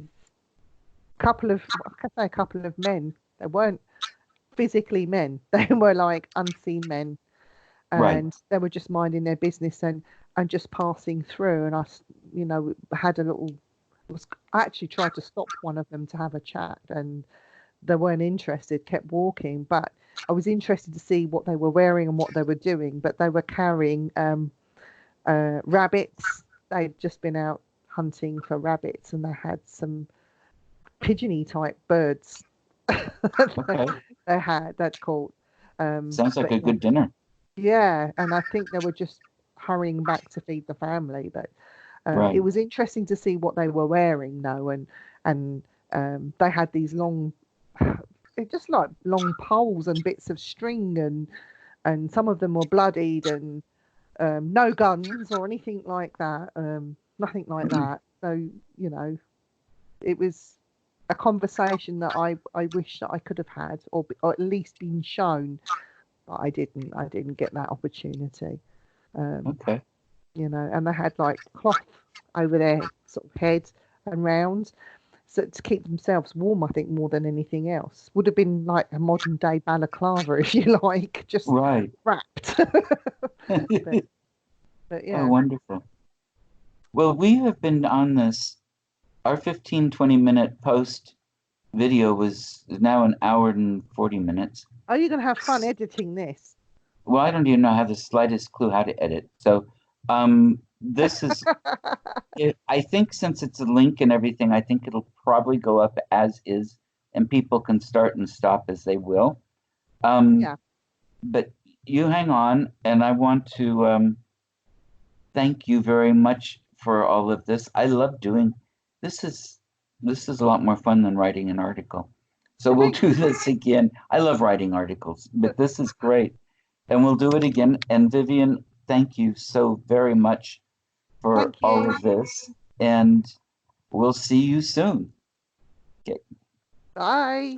couple of, I can say a couple of men. They weren't physically men. They were like unseen men, Right, and they were just minding their business and just passing through. And you know, had a little. Was I actually tried to stop one of them to have a chat, and they weren't interested, kept walking. But I was interested to see what they were wearing and what they were doing. But they were carrying rabbits. They'd just been out hunting for rabbits, and they had some pigeony type birds. okay. They had they'd caught. Sounds like But a yeah, good dinner. yeah, and I think they were just hurrying back to feed the family. But it Right. was interesting to see what they were wearing, though, and they had these long, just like long poles and bits of string, and some of them were bloodied and no guns or anything like that. Nothing like that. So you know, it was a conversation that I wish that I could have had, or at least been shown, but I didn't. I didn't get that opportunity. Um, Okay. you know, and they had like cloth over their sort of head and round, so to keep themselves warm. I think more than anything else would have been like a modern day balaclava, if you like, just Right. wrapped. but but Oh, yeah. wonderful. Well, we have been on this. Our 15-20 minute post video was now an hour and 40 minutes. Are you going to have fun editing this? well, I don't even know, have the slightest clue how to edit. So this is, I think since it's a link and everything, I think it'll probably go up as is, and people can start and stop as they will. Yeah. But you hang on, and I want to thank you very much for all of this. I love doing this. Is a lot more fun than writing an article. So we'll do this again. I love writing articles, but this is great. And we'll do it again. And Vivien, thank you so very much for Thank all you. of this. And we'll see you soon. Okay. Bye.